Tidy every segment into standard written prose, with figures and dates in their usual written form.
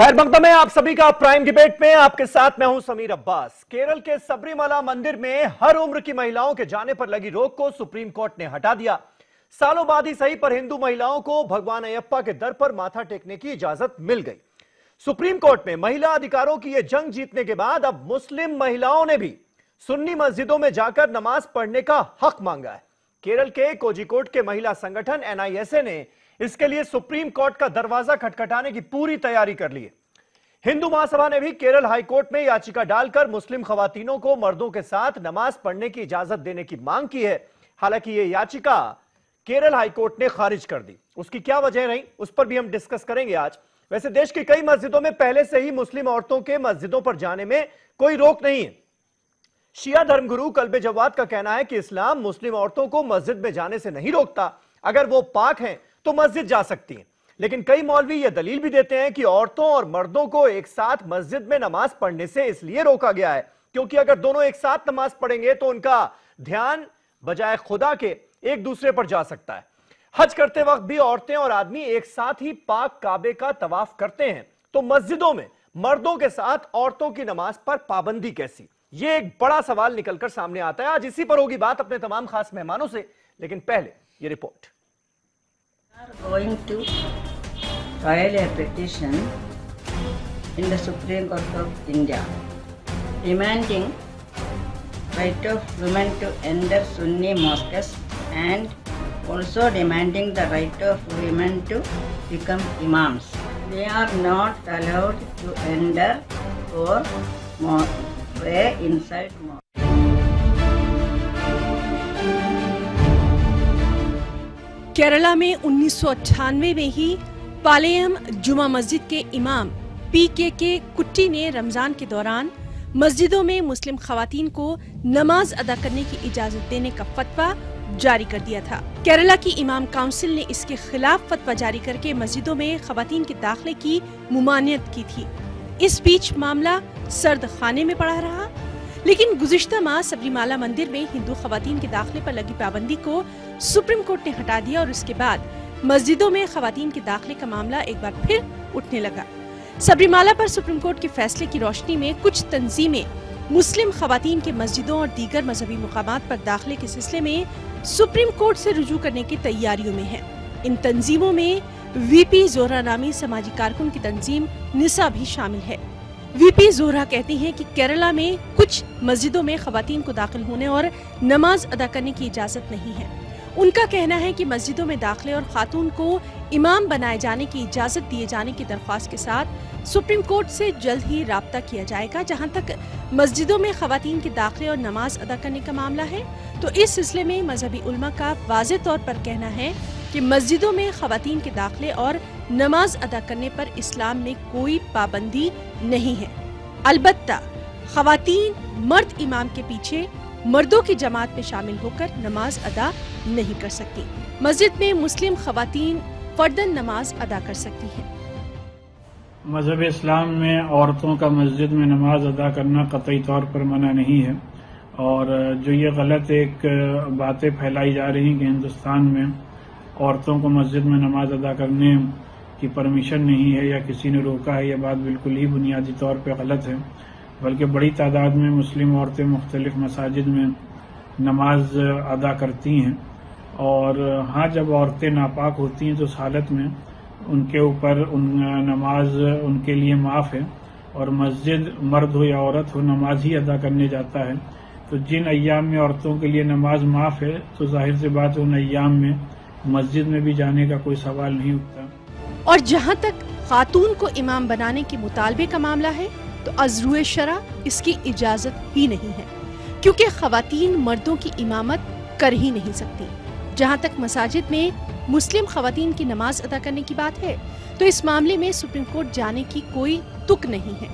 खैर मकदम है आप सभी का प्राइम डिबेट में। आपके साथ मैं हूं समीर अब्बास। केरल के सबरीमला मंदिर में हर उम्र की महिलाओं के जाने पर लगी रोक को सुप्रीम कोर्ट ने हटा दिया। सालों बाद ही सही पर हिंदू महिलाओं को भगवान अयप्पा के दर पर माथा टेकने की इजाजत मिल गई। सुप्रीम कोर्ट में महिला अधिकारों की यह जंग जीतने के बाद अब मुस्लिम महिलाओं ने भी सुन्नी मस्जिदों में जाकर नमाज पढ़ने का हक मांगा है। केरल के कोझिकोड के महिला संगठन NISA ने इसके लिए सुप्रीम कोर्ट का दरवाजा खटखटाने की पूरी तैयारी कर ली है। हिंदू महासभा ने भी केरल हाईकोर्ट में याचिका डालकर मुस्लिम खवातीनों को मर्दों के साथ नमाज पढ़ने की इजाजत देने की मांग की है। हालांकि यह याचिका केरल हाईकोर्ट ने खारिज कर दी। उसकी क्या वजह रही उस पर भी हम डिस्कस करेंगे आज। वैसे देश की कई मस्जिदों में पहले से ही मुस्लिम औरतों के मस्जिदों पर जाने में कोई रोक नहीं है। शिया धर्मगुरु कल्बे जवाद का कहना है कि इस्लाम मुस्लिम औरतों को मस्जिद में जाने से नहीं रोकता। अगर वो पाक हैं तो मस्जिद जा सकती हैं। लेकिन कई मौलवी यह दलील भी देते हैं कि औरतों और मर्दों को एक साथ मस्जिद में नमाज पढ़ने से इसलिए रोका गया है क्योंकि अगर दोनों एक साथ नमाज पढ़ेंगे तो उनका ध्यान बजाय खुदा के एक दूसरे पर जा सकता है। हज करते वक्त भी औरतें और आदमी एक साथ ही पाक काबे का तवाफ करते हैं, तो मस्जिदों में मर्दों के साथ औरतों की नमाज पर पाबंदी कैसी? यह एक बड़ा सवाल निकलकर सामने आता है। आज इसी पर होगी बात अपने तमाम खास मेहमानों से, लेकिन पहले ये report. Going to file a petition in the Supreme Court of India demanding right of women to enter Sunni mosques and also demanding the right of women to become imams. They are not allowed to enter or pray inside mosque. Kerala में 1998 में ही पालेयम जुमा मस्जिद के इमाम PKK कुट्टी ने रमजान के दौरान मस्जिदों में मुस्लिम खवातीन को नमाज अदा करने की इजाजत देने का फतवा जारी कर दिया था। केरला की इमाम काउंसिल ने इसके खिलाफ फतवा जारी करके मस्जिदों में खवातीन के दाखिले की मुमानियत की थी। इस बीच मामला सर्द खाने में पड़ा रहा, लेकिन गुज़िश्ता माह सबरीमाला मंदिर में हिंदू खवातीन के दाखिले पर लगी पाबंदी को सुप्रीम कोर्ट ने हटा दिया और उसके बाद मस्जिदों में खवातीन के दाखिले का मामला एक बार फिर उठने लगा। सबरीमाला पर सुप्रीम कोर्ट के फैसले की रोशनी में कुछ तंजीमें मुस्लिम खवातीन के मस्जिदों और दीगर मजहबी मुकामात पर दाखिले के सिलसिले में सुप्रीम कोर्ट से रुजू करने की तैयारियों में है। इन तंजीमों में VP जोहरा नामी समाजी कारकुन की तंजीम निसा भी शामिल है। VP जोहरा कहती हैं कि केरला में कुछ मस्जिदों में खवातीन को दाखिल होने और नमाज अदा करने की इजाजत नहीं है। उनका कहना है कि मस्जिदों में दाखिले और खातून को इमाम बनाए जाने की इजाजत दिए जाने की दरख्वास्त के साथ सुप्रीम कोर्ट से जल्द ही राब्ता किया जाएगा। जहां तक मस्जिदों में खवातीन के दाखिले और नमाज अदा करने का मामला है तो इस सिलसिले में मजहबी उलमा का वाज़े तौर पर कहना है कि मस्जिदों में खवातीन के दाखिले और नमाज अदा करने पर इस्लाम में कोई पाबंदी नहीं है। अलबत्ता खवातीन मर्द इमाम के पीछे मर्दों की जमात में शामिल होकर नमाज अदा नहीं कर सकती। मस्जिद में मुस्लिम खवातीन फर्दन नमाज अदा कर सकती हैं। मजहब इस्लाम में औरतों का मस्जिद में नमाज अदा करना कतई तौर पर मना नहीं है, और जो ये गलत एक बातें फैलाई जा रही कि हिंदुस्तान में औरतों को मस्जिद में नमाज अदा करने की परमिशन नहीं है या किसी ने रोका है, यह बात बिल्कुल ही बुनियादी तौर पर गलत है। बल्कि बड़ी तादाद में मुस्लिम औरतें मुख्तलिफ मसाजिद में नमाज अदा करती हैं, और हाँ, जब औरतें नापाक होती हैं तो उस हालत में उनके ऊपर नमाज उनके लिए माफ़ है, और मस्जिद मर्द हो या औरत हो नमाज ही अदा करने जाता है। तो जिन अय्याम में औरतों के लिए नमाज माफ़ है तो जाहिर सी बात है उन अय्याम में मस्जिद में भी जाने का कोई सवाल नहीं उठता। और जहाँ तक खातून को इमाम बनाने के मुतालबे का मामला है तो अज़रुए शरा इसकी इजाजत ही नहीं है, क्योंकि खवातीन मर्दों की इमामत कर ही नहीं सकती। जहाँ तक मसाजिद में मुस्लिम खवातीन की नमाज अदा करने की बात है तो इस मामले में सुप्रीम कोर्ट जाने की कोई तुक नहीं है।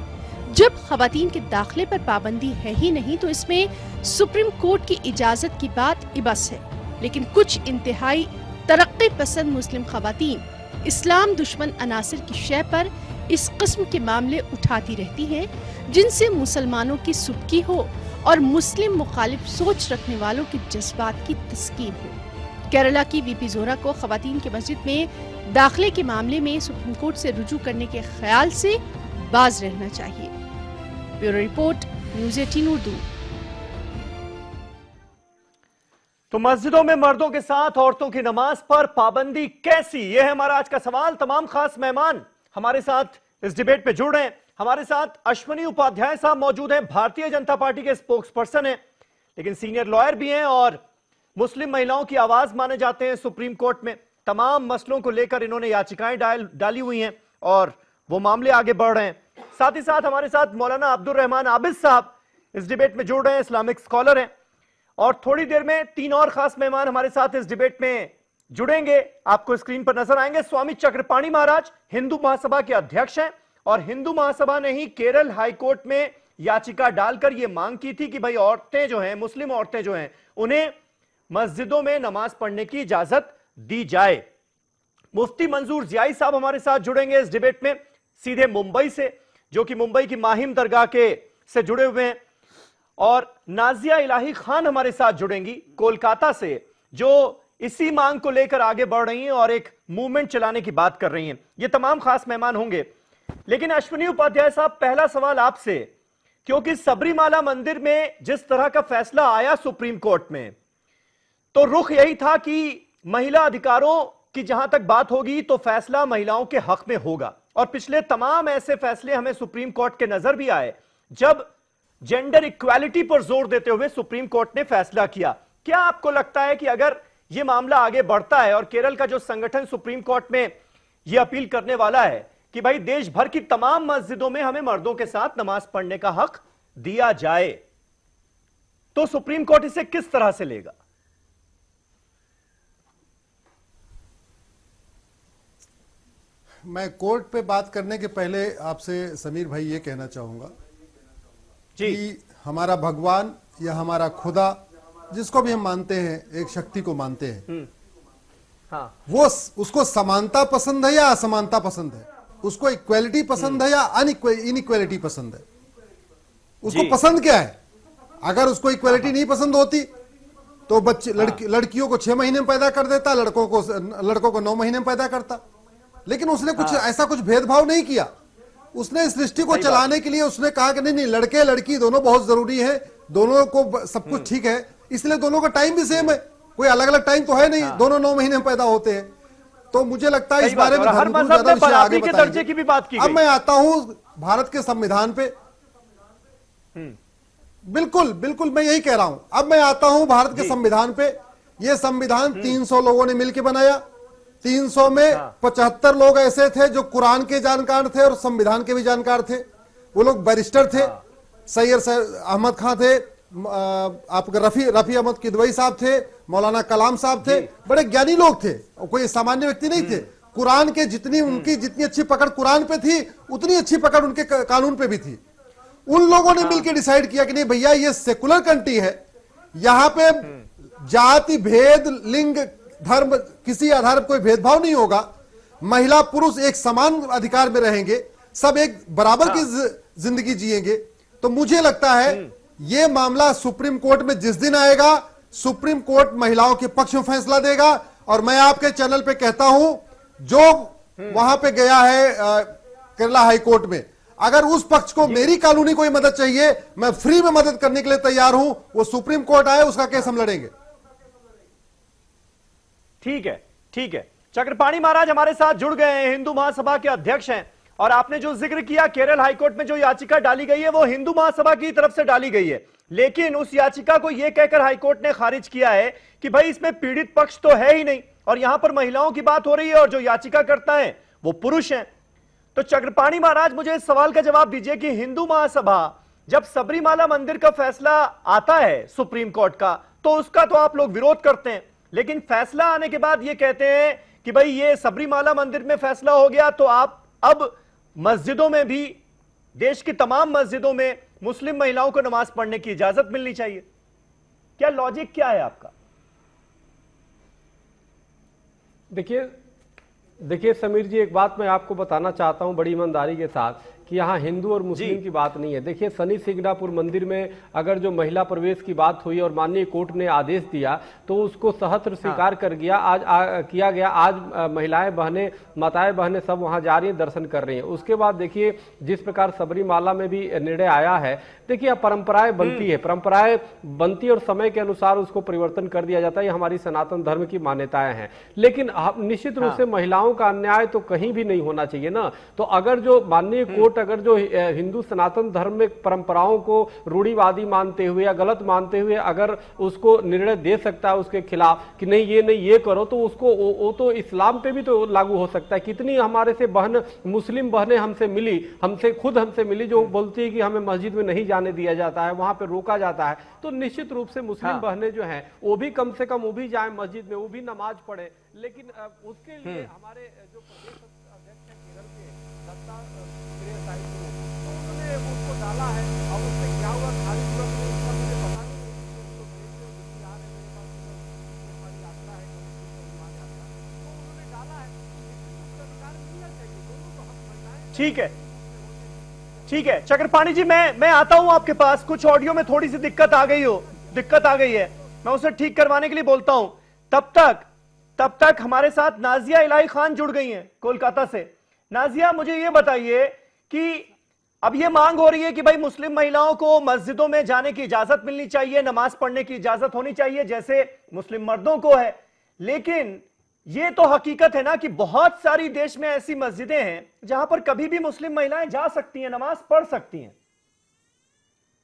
जब खवातीन के दाखिले पर पाबंदी है ही नहीं तो इसमें सुप्रीम कोर्ट की इजाजत की बात इबस है। लेकिन कुछ इंतहाई तरक्की पसंद मुस्लिम खवातीन इस्लाम दुश्मन अनासिर की शय पर इस किस्म के मामले उठाती रहती हैं, जिनसे मुसलमानों की सुबकी हो और मुस्लिम मुखालिफ सोच रखने वालों के जज्बात की तस्कीन हो। केरला की VP जोहरा को खवातीन के मस्जिद में दाखिले के मामले में सुप्रीम कोर्ट से रुजू करने के ख्याल से बाज रहना चाहिए। Bureau report, news 18 Urdu. तो मस्जिदों में मर्दों के साथ औरतों की नमाज पर पाबंदी कैसी, यह है हमारा आज का सवाल। तमाम खास मेहमान हमारे साथ इस डिबेट पे जुड़ रहे हैं। हमारे साथ अश्विनी उपाध्याय साहब मौजूद हैं, भारतीय जनता पार्टी के स्पोक्स पर्सन हैं, लेकिन सीनियर लॉयर भी हैं और मुस्लिम महिलाओं की आवाज माने जाते हैं सुप्रीम कोर्ट में। तमाम मसलों को लेकर इन्होंने याचिकाएं डाली हुई हैं और वो मामले आगे बढ़ रहे हैं। साथ ही साथ हमारे साथ मौलाना अब्दुल रहमान आबिद साहब इस डिबेट में जुड़ रहे हैं, इस्लामिक स्कॉलर हैं। और थोड़ी देर में 3 और खास मेहमान हमारे साथ इस डिबेट में जुड़ेंगे, आपको स्क्रीन पर नजर आएंगे। स्वामी चक्रपाणी महाराज हिंदू महासभा के अध्यक्ष हैं और हिंदू महासभा ने ही केरल हाईकोर्ट में याचिका डालकर यह मांग की थी कि भाई औरतें जो हैं, मुस्लिम औरतें जो हैं, उन्हें मस्जिदों में नमाज पढ़ने की इजाजत दी जाए। मुफ्ती मंजूर जियाई साहब हमारे साथ जुड़ेंगे इस डिबेट में सीधे मुंबई से, जो कि मुंबई की माहिम दरगाह के से जुड़े हुए हैं। और नाजिया इलाही खान हमारे साथ जुड़ेंगी कोलकाता से, जो इसी मांग को लेकर आगे बढ़ रही हैं और एक मूवमेंट चलाने की बात कर रही हैं। ये तमाम खास मेहमान होंगे। लेकिन अश्विनी उपाध्याय साहब, पहला सवाल आपसे, क्योंकि सबरीमाला मंदिर में जिस तरह का फैसला आया सुप्रीम कोर्ट में, तो रुख यही था कि महिला अधिकारों की जहां तक बात होगी तो फैसला महिलाओं के हक में होगा। और पिछले तमाम ऐसे फैसले हमें सुप्रीम कोर्ट के नजर भी आए जब जेंडर इक्वालिटी पर जोर देते हुए सुप्रीम कोर्ट ने फैसला किया। क्या आपको लगता है कि अगर यह मामला आगे बढ़ता है और केरल का जो संगठन सुप्रीम कोर्ट में यह अपील करने वाला है कि भाई देश भर की तमाम मस्जिदों में हमें मर्दों के साथ नमाज पढ़ने का हक दिया जाए, तो सुप्रीम कोर्ट इसे किस तरह से लेगा? मैं कोर्ट पे बात करने के पहले आपसे समीर भाई ये कहना चाहूंगा कि हमारा भगवान या हमारा खुदा, जिसको भी हम मानते हैं, एक शक्ति को मानते हैं, हाँ। वो उसको समानता पसंद है या असमानता पसंद है, उसको इक्वालिटी पसंद है या इनइक्वालिटी पसंद है, उसको पसंद क्या है? अगर उसको इक्वालिटी नहीं पसंद होती तो बच्चे लड़कियों को 6 महीने में पैदा कर देता, लड़कों को 9 महीने में पैदा करता। लेकिन उसने कुछ ऐसा कुछ भेदभाव नहीं किया। उसने इस सृष्टि को चलाने के लिए उसने कहा कि नहीं, लड़के लड़की दोनों बहुत जरूरी है, दोनों को सब कुछ ठीक है, इसलिए दोनों का टाइम भी सेम है, कोई अलग अलग टाइम तो है नहीं, दोनों 9 महीने में पैदा होते हैं। तो मुझे लगता है इस बारे में धर्मगुरु ज्यादा विषय आगे बताएंगे। अब मैं आता हूं भारत के संविधान पे। बिल्कुल बिल्कुल मैं यही कह रहा हूं। अब मैं आता हूं भारत के संविधान पे। यह संविधान 300 लोगों ने मिलकर बनाया। 300 में 75 लोग ऐसे थे जो कुरान के जानकार थे और संविधान के भी जानकार थे। वो लोग बैरिस्टर थे। सैयद अहमद खां थे, आपके रफी अहमद किदवई साहब थे, मौलाना कलाम साहब थे, बड़े ज्ञानी लोग थे, कोई सामान्य व्यक्ति नहीं थे। कुरान के उनकी जितनी अच्छी पकड़ कुरान पे थी, उतनी अच्छी पकड़ उनके कानून पे भी थी। उन लोगों ने मिलकर डिसाइड किया कि नहीं भैया, ये सेकुलर कंट्री है, यहां पे जाति भेद, लिंग, धर्म, किसी आधार पर कोई भेदभाव नहीं होगा, महिला पुरुष एक समान अधिकार में रहेंगे, सब एक बराबर की जिंदगी जिएंगे। तो मुझे लगता है यह मामला सुप्रीम कोर्ट में जिस दिन आएगा, सुप्रीम कोर्ट महिलाओं के पक्ष में फैसला देगा। और मैं आपके चैनल पे कहता हूं, जो वहां पे गया है केरला हाई कोर्ट में, अगर उस पक्ष को मेरी कानूनी कोई मदद चाहिए, मैं फ्री में मदद करने के लिए तैयार हूं। वो सुप्रीम कोर्ट आए, उसका केस हम लड़ेंगे। ठीक है, ठीक है। चक्रपाणी महाराज हमारे साथ जुड़ गए हैं, हिंदू महासभा के अध्यक्ष हैं। और आपने जो जिक्र किया, केरल हाईकोर्ट में जो याचिका डाली गई है वो हिंदू महासभा की तरफ से डाली गई है, लेकिन उस याचिका को यह कहकर हाईकोर्ट ने खारिज किया है कि भाई इसमें पीड़ित पक्ष तो है ही नहीं और यहां पर महिलाओं की बात हो रही है और जो याचिका करता है वो पुरुष हैं। तो चक्रपाणी महाराज, मुझे इस सवाल का जवाब दीजिए कि हिंदू महासभा जब सबरीमाला मंदिर का फैसला आता है सुप्रीम कोर्ट का, तो उसका तो आप लोग विरोध करते हैं, लेकिन फैसला आने के बाद ये कहते हैं कि भाई ये सबरीमाला मंदिर में फैसला हो गया तो आप अब मस्जिदों में भी, देश की तमाम मस्जिदों में मुस्लिम महिलाओं को नमाज पढ़ने की इजाजत मिलनी चाहिए। क्या लॉजिक क्या है आपका? देखिए समीर जी, एक बात मैं आपको बताना चाहता हूं बड़ी ईमानदारी के साथ कि यहाँ हिंदू और मुस्लिम की बात नहीं है। देखिए, शनि सिंगनापुर मंदिर में अगर जो महिला प्रवेश की बात हुई और माननीय कोर्ट ने आदेश दिया तो उसको सहर्ष स्वीकार कर गया किया गया। आज महिलाएं बहनें, माताएं बहनें सब वहां जा रही हैं, दर्शन कर रही हैं। उसके बाद देखिए जिस प्रकार सबरीमाला में भी निर्णय आया है, देखिए परंपराएं बनती है, परंपराएं बनती और समय के अनुसार उसको परिवर्तन कर दिया जाता है। ये हमारी सनातन धर्म की मान्यताएं हैं। लेकिन निश्चित रूप से महिलाओं का अन्याय तो कहीं भी नहीं होना चाहिए ना। तो अगर जो माननीय कोर्ट अगर जो हिंदू सनातन धर्म में परंपराओं को रूढ़िवादी मानते हुए या गलत मानते हुए अगर उसको निर्णय दे सकता है उसके खिलाफ कि नहीं ये करो, तो उसको वो तो इस्लाम पे भी तो लागू हो सकता है। कितनी हमारे से बहन मुस्लिम बहनें हमसे मिली जो बोलती है कि हमें मस्जिद में नहीं जाने दिया जाता है, वहां पे रोका जाता है। तो निश्चित रूप से मुस्लिम बहनें जो हैं वो भी कम से कम वो भी जाए मस्जिद में, वो भी नमाज पढ़े। लेकिन उसके लिए हमारे जो प्रदेश अध्यक्ष हैं केरल के दत्ता प्रिय साहिब को, तो उन्होंने उसको डाला है। अब उससे क्या हुआ खारिज हुआ तो उसका मुझे पता नहीं। ठीक है चक्रपाणी जी, मैं आता हूं आपके पास। कुछ ऑडियो में थोड़ी सी दिक्कत आ गई है, मैं उसे ठीक करवाने के लिए बोलता हूं। तब तक हमारे साथ नाजिया इलाही खान जुड़ गई हैं कोलकाता से। नाजिया, मुझे यह बताइए कि अब यह मांग हो रही है कि भाई मुस्लिम महिलाओं को मस्जिदों में जाने की इजाजत मिलनी चाहिए, नमाज पढ़ने की इजाजत होनी चाहिए जैसे मुस्लिम मर्दों को है। लेकिन ये तो हकीकत है ना कि बहुत सारी देश में ऐसी मस्जिदें हैं जहां पर कभी भी मुस्लिम महिलाएं जा सकती हैं, नमाज पढ़ सकती हैं।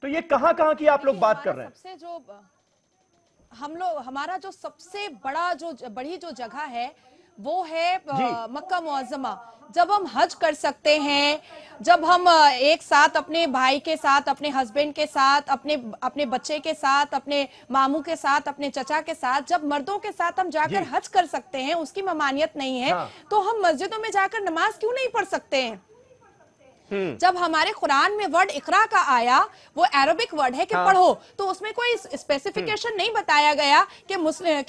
तो ये कहां की आप लोग बात कर रहे हैं? सबसे जो हमारा जो सबसे बड़ी जो जगह है वो है मक्का मुअज्जमा। जब हम हज कर सकते हैं, जब हम एक साथ अपने भाई के साथ, अपने हस्बैंड के साथ, अपने बच्चे के साथ, अपने मामू के साथ, अपने चचा के साथ, जब मर्दों के साथ हम जाकर हज कर सकते हैं, उसकी ममानियत नहीं है, तो हम मस्जिदों में जाकर नमाज क्यों नहीं पढ़ सकते हैं? जब हमारे कुरान में वर्ड इकरा का आया, वो अरबिक वर्ड है कि पढ़ो, तो उसमें कोई स्पेसिफिकेशन नहीं बताया गया कि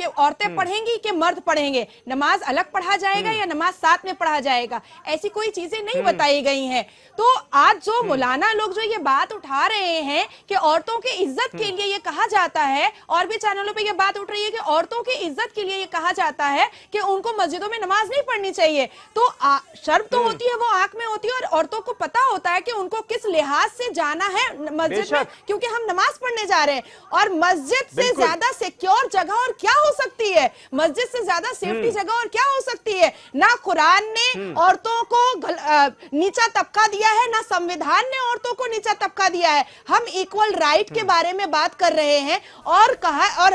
औरतें पढ़ेंगी कि मर्द पढ़ेंगे, नमाज अलग पढ़ा जाएगा या नमाज साथ में पढ़ा जाएगा, ऐसी कोई चीजें नहीं बताई गई हैं। तो आज जो मौलाना लोग जो ये बात उठा रहे हैं कि औरतों की इज्जत के लिए ये कहा जाता है, और भी चैनलों पे ये बात उठ रही है कि औरतों की इज्जत के लिए ये कहा जाता है कि उनको मस्जिदों में नमाज नहीं पढ़नी चाहिए, तो शर्म तो होती है, वो आंख में होती है, और औरतों को पता होता है कि उनको किस लिहाज से जाना है मस्जिद में, क्योंकि हम नमाज पढ़ने जा रहे हैं। और मस्जिद से ज्यादा सिक्योर जगह और क्या हो सकती है? मस्जिद से ज्यादा सेफ्टी जगह और क्या हो सकती है? ना कुरान ने औरतों को नीचा तबका दिया है, ना संविधान ने औरतों को नीचा तबका दिया है। हम इक्वल राइट के बारे में बात कर रहे हैं, और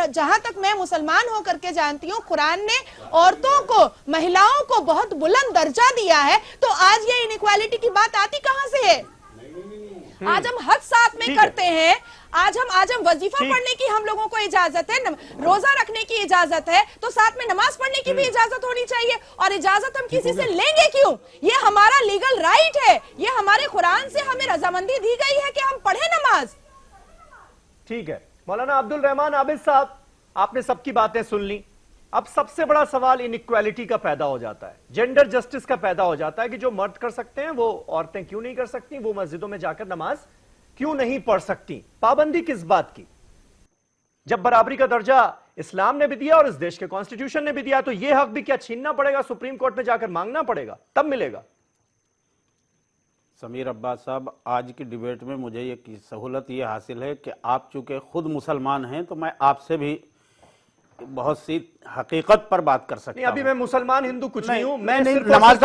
जहां तक मैं मुसलमान होकर के जानती हूँ, कुरान ने औरतों को, महिलाओं को बहुत बुलंद दर्जा दिया है। तो आज ये इनइक्वालिटी की बात आती कहां से है? आज हम हज साथ में करते हैं, आज हम वजीफा पढ़ने की हम लोगों को इजाजत है, रोजा रखने की इजाजत है, तो साथ में नमाज पढ़ने की भी इजाजत होनी चाहिए। और इजाजत हम किसी से लेंगे क्यों? ये हमारा लीगल राइट है, ये हमारे कुरान से हमें रजामंदी दी गई है कि हम पढ़े नमाज। ठीक है मौलाना अब्दुल रहमान आबिद साहब, आपने सबकी बातें सुन ली। अब सबसे बड़ा सवाल इनइक्वालिटी का पैदा हो जाता है, जेंडर जस्टिस का पैदा हो जाता है कि जो मर्द कर सकते हैं वो औरतें क्यों नहीं कर सकती, वो मस्जिदों में जाकर नमाज क्यों नहीं पढ़ सकती? पाबंदी किस बात की? जब बराबरी का दर्जा इस्लाम ने भी दिया और इस देश के कॉन्स्टिट्यूशन ने भी दिया, तो यह हक भी क्या छीनना पड़ेगा? सुप्रीम कोर्ट में जाकर मांगना पड़ेगा, तब मिलेगा? समीर अब्बास साहब, आज की डिबेट में मुझे ये सहूलत ये हासिल है कि आप चूंकि खुद मुसलमान हैं, तो मैं आपसे भी बहुत सी हकीकत पर बात कर सकता हूं। अभी मैं मुसलमान हिंदू कुछ नहीं हूं, मैं नमाज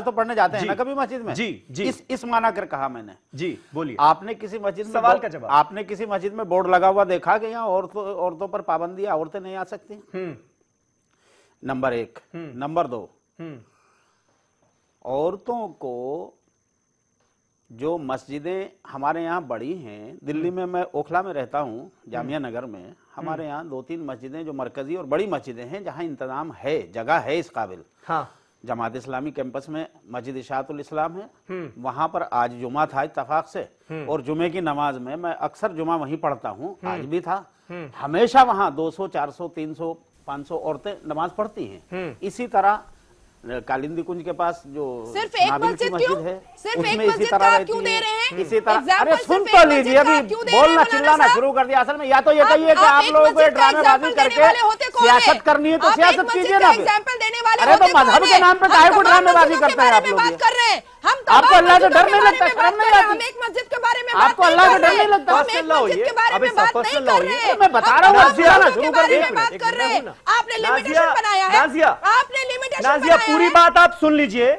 तो पढ़ने जाते हैं ना कभी मस्जिद में। जी इस माना कर कहा मैंने। जी बोलिए। आपने किसी मस्जिद में सवाल का जवाब, आपने किसी मस्जिद में बोर्ड लगा हुआ देखा कि यहाँ औरतों पर पाबंदी है, औरतें नहीं आ सकती? नंबर 1। नंबर 2, औरतों को जो मस्जिदें हमारे यहाँ बड़ी हैं, दिल्ली में मैं ओखला में रहता हूँ, जामिया नगर में, हमारे यहाँ 2-3 मस्जिदें जो मरकजी और बड़ी मस्जिदें हैं जहाँ इंतजाम है, जगह है इस काबिल। हाँ। जमात इस्लामी कैंपस में मस्जिद इशाअतुल इस्लाम है, वहां पर आज जुमा था इत्तफाक से, और जुमे की नमाज में मैं अक्सर जुमा वहीं पढ़ता हूँ, आज भी था। हमेशा वहाँ 200, 400, 300, 500 औरतें नमाज पढ़ती हैं। इसी तरह कालिंदी कुंज के पास जो सिर्फ एक नाबिल की मस्जिद क्यों? है सिर्फ एक उसमें इसी मस्जिद तरह का रहती क्यों दे है। रहे हैं? इसी तरह Example अरे सिर्फ सुन एक तो मस्जिद लीजिए, का अभी क्यों दे रहे हैं बोलना मौलाना चिल्लाना साहब? शुरू कर दिया। असल में या तो ये आप- कहिए कि आप आप एक लोगों को मस्जिद का ड्रामेबाजी example देने करके वाले होते कौन हैं? सियासत करनी है तो आप एक सियासत मस्जिद कीजिए का ना फिर। example देने वाले अरे तो होते कौन मजहब के हैं? नाम पे हम काहे को तमाम ड्रामेबाजी मस्जिदों के करते हैं बारे आप में लोग? बात कर रहे हैं। हम आपको तमाम अल्लाह से मस्जिदों डर के नहीं बारे लगता, में शर्म बात नहीं कर रहे हैं। आती? हम एक मस्जिद के बारे में बात आपको नहीं अल्लाह कर से डर रहे नहीं हैं। लगता? हम एक पर्सनल ना मस्जिद होइए। के बारे अबे में बात पर्सनल नहीं ना कर होइए। रहे हैं। मैं बता हम रहा हूँ, तमाम आप चिल्लाना मस्जिदों शुरू के कर बारे दिए। में बात कर रहे हैं। आपने लिमिटेशन नाजिया, बनाया है। नाजिया, आपने लिमिटेशन नाजिया बनाया पूरी है। बात आप सुन लीजिए,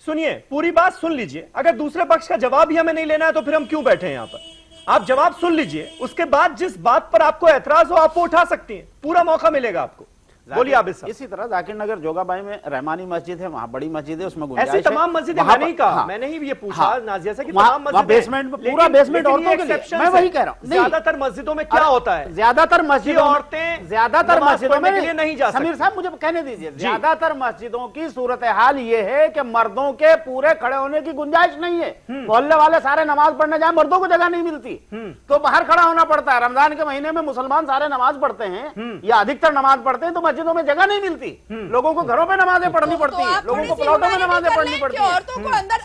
सुनिए पूरी बात सुन लीजिए। अगर दूसरे पक्ष का जवाब ही हमें नहीं लेना है तो फिर हम क्यों बैठे हैं यहाँ पर? आप जवाब सुन लीजिए, उसके बाद जिस बात पर आपको ऐतराज हो आप वो उठा सकती हैं, पूरा मौका मिलेगा आपको। बोलिए आप इसी तरह जाकिर नगर जोगाबाई में रहमानी मस्जिद है, वहाँ बड़ी मस्जिद है, उसमें ऐसी गुंजाइश है। तमाम मस्जिदें वहाँ मैंने ही पर- कहा, हाँ, मैंने ही ये पूछा हाँ, नाजिया से कि वहाँ- तमाम वहाँ मस्जिदें, बेसमेंट में पूरा बेसमेंट लेकिन औरतों ये के लिए। exceptions मैं है। वही कह रहा हूँ। नहीं, ज्यादातर मस्जिदों में क्या होता है? ज्यादातर मस्जिदों में औरतें ज्यादातर नमाज मस्जिदों पढ़ने में के लिए नहीं जा समीर सकती। साहब मुझे कहने दीजिए, ज्यादातर मस्जिदों की सूरत हाल ये है कि मर्दों के पूरे खड़े होने की गुंजाइश नहीं है। मोहल्ले वाले सारे नमाज पढ़ने जाए, मर्दों को जगह नहीं मिलती तो बाहर खड़ा होना पड़ता है। रमजान के महीने में मुसलमान सारे नमाज पढ़ते हैं या अधिकतर नमाज पढ़ते हैं, तो मस्जिदों में जगह नहीं मिलती। लोगों को घरों में नमाजें पढ़नी पड़ती है, लोगों को प्लॉटों में नमाजें पढ़नी पड़ती है,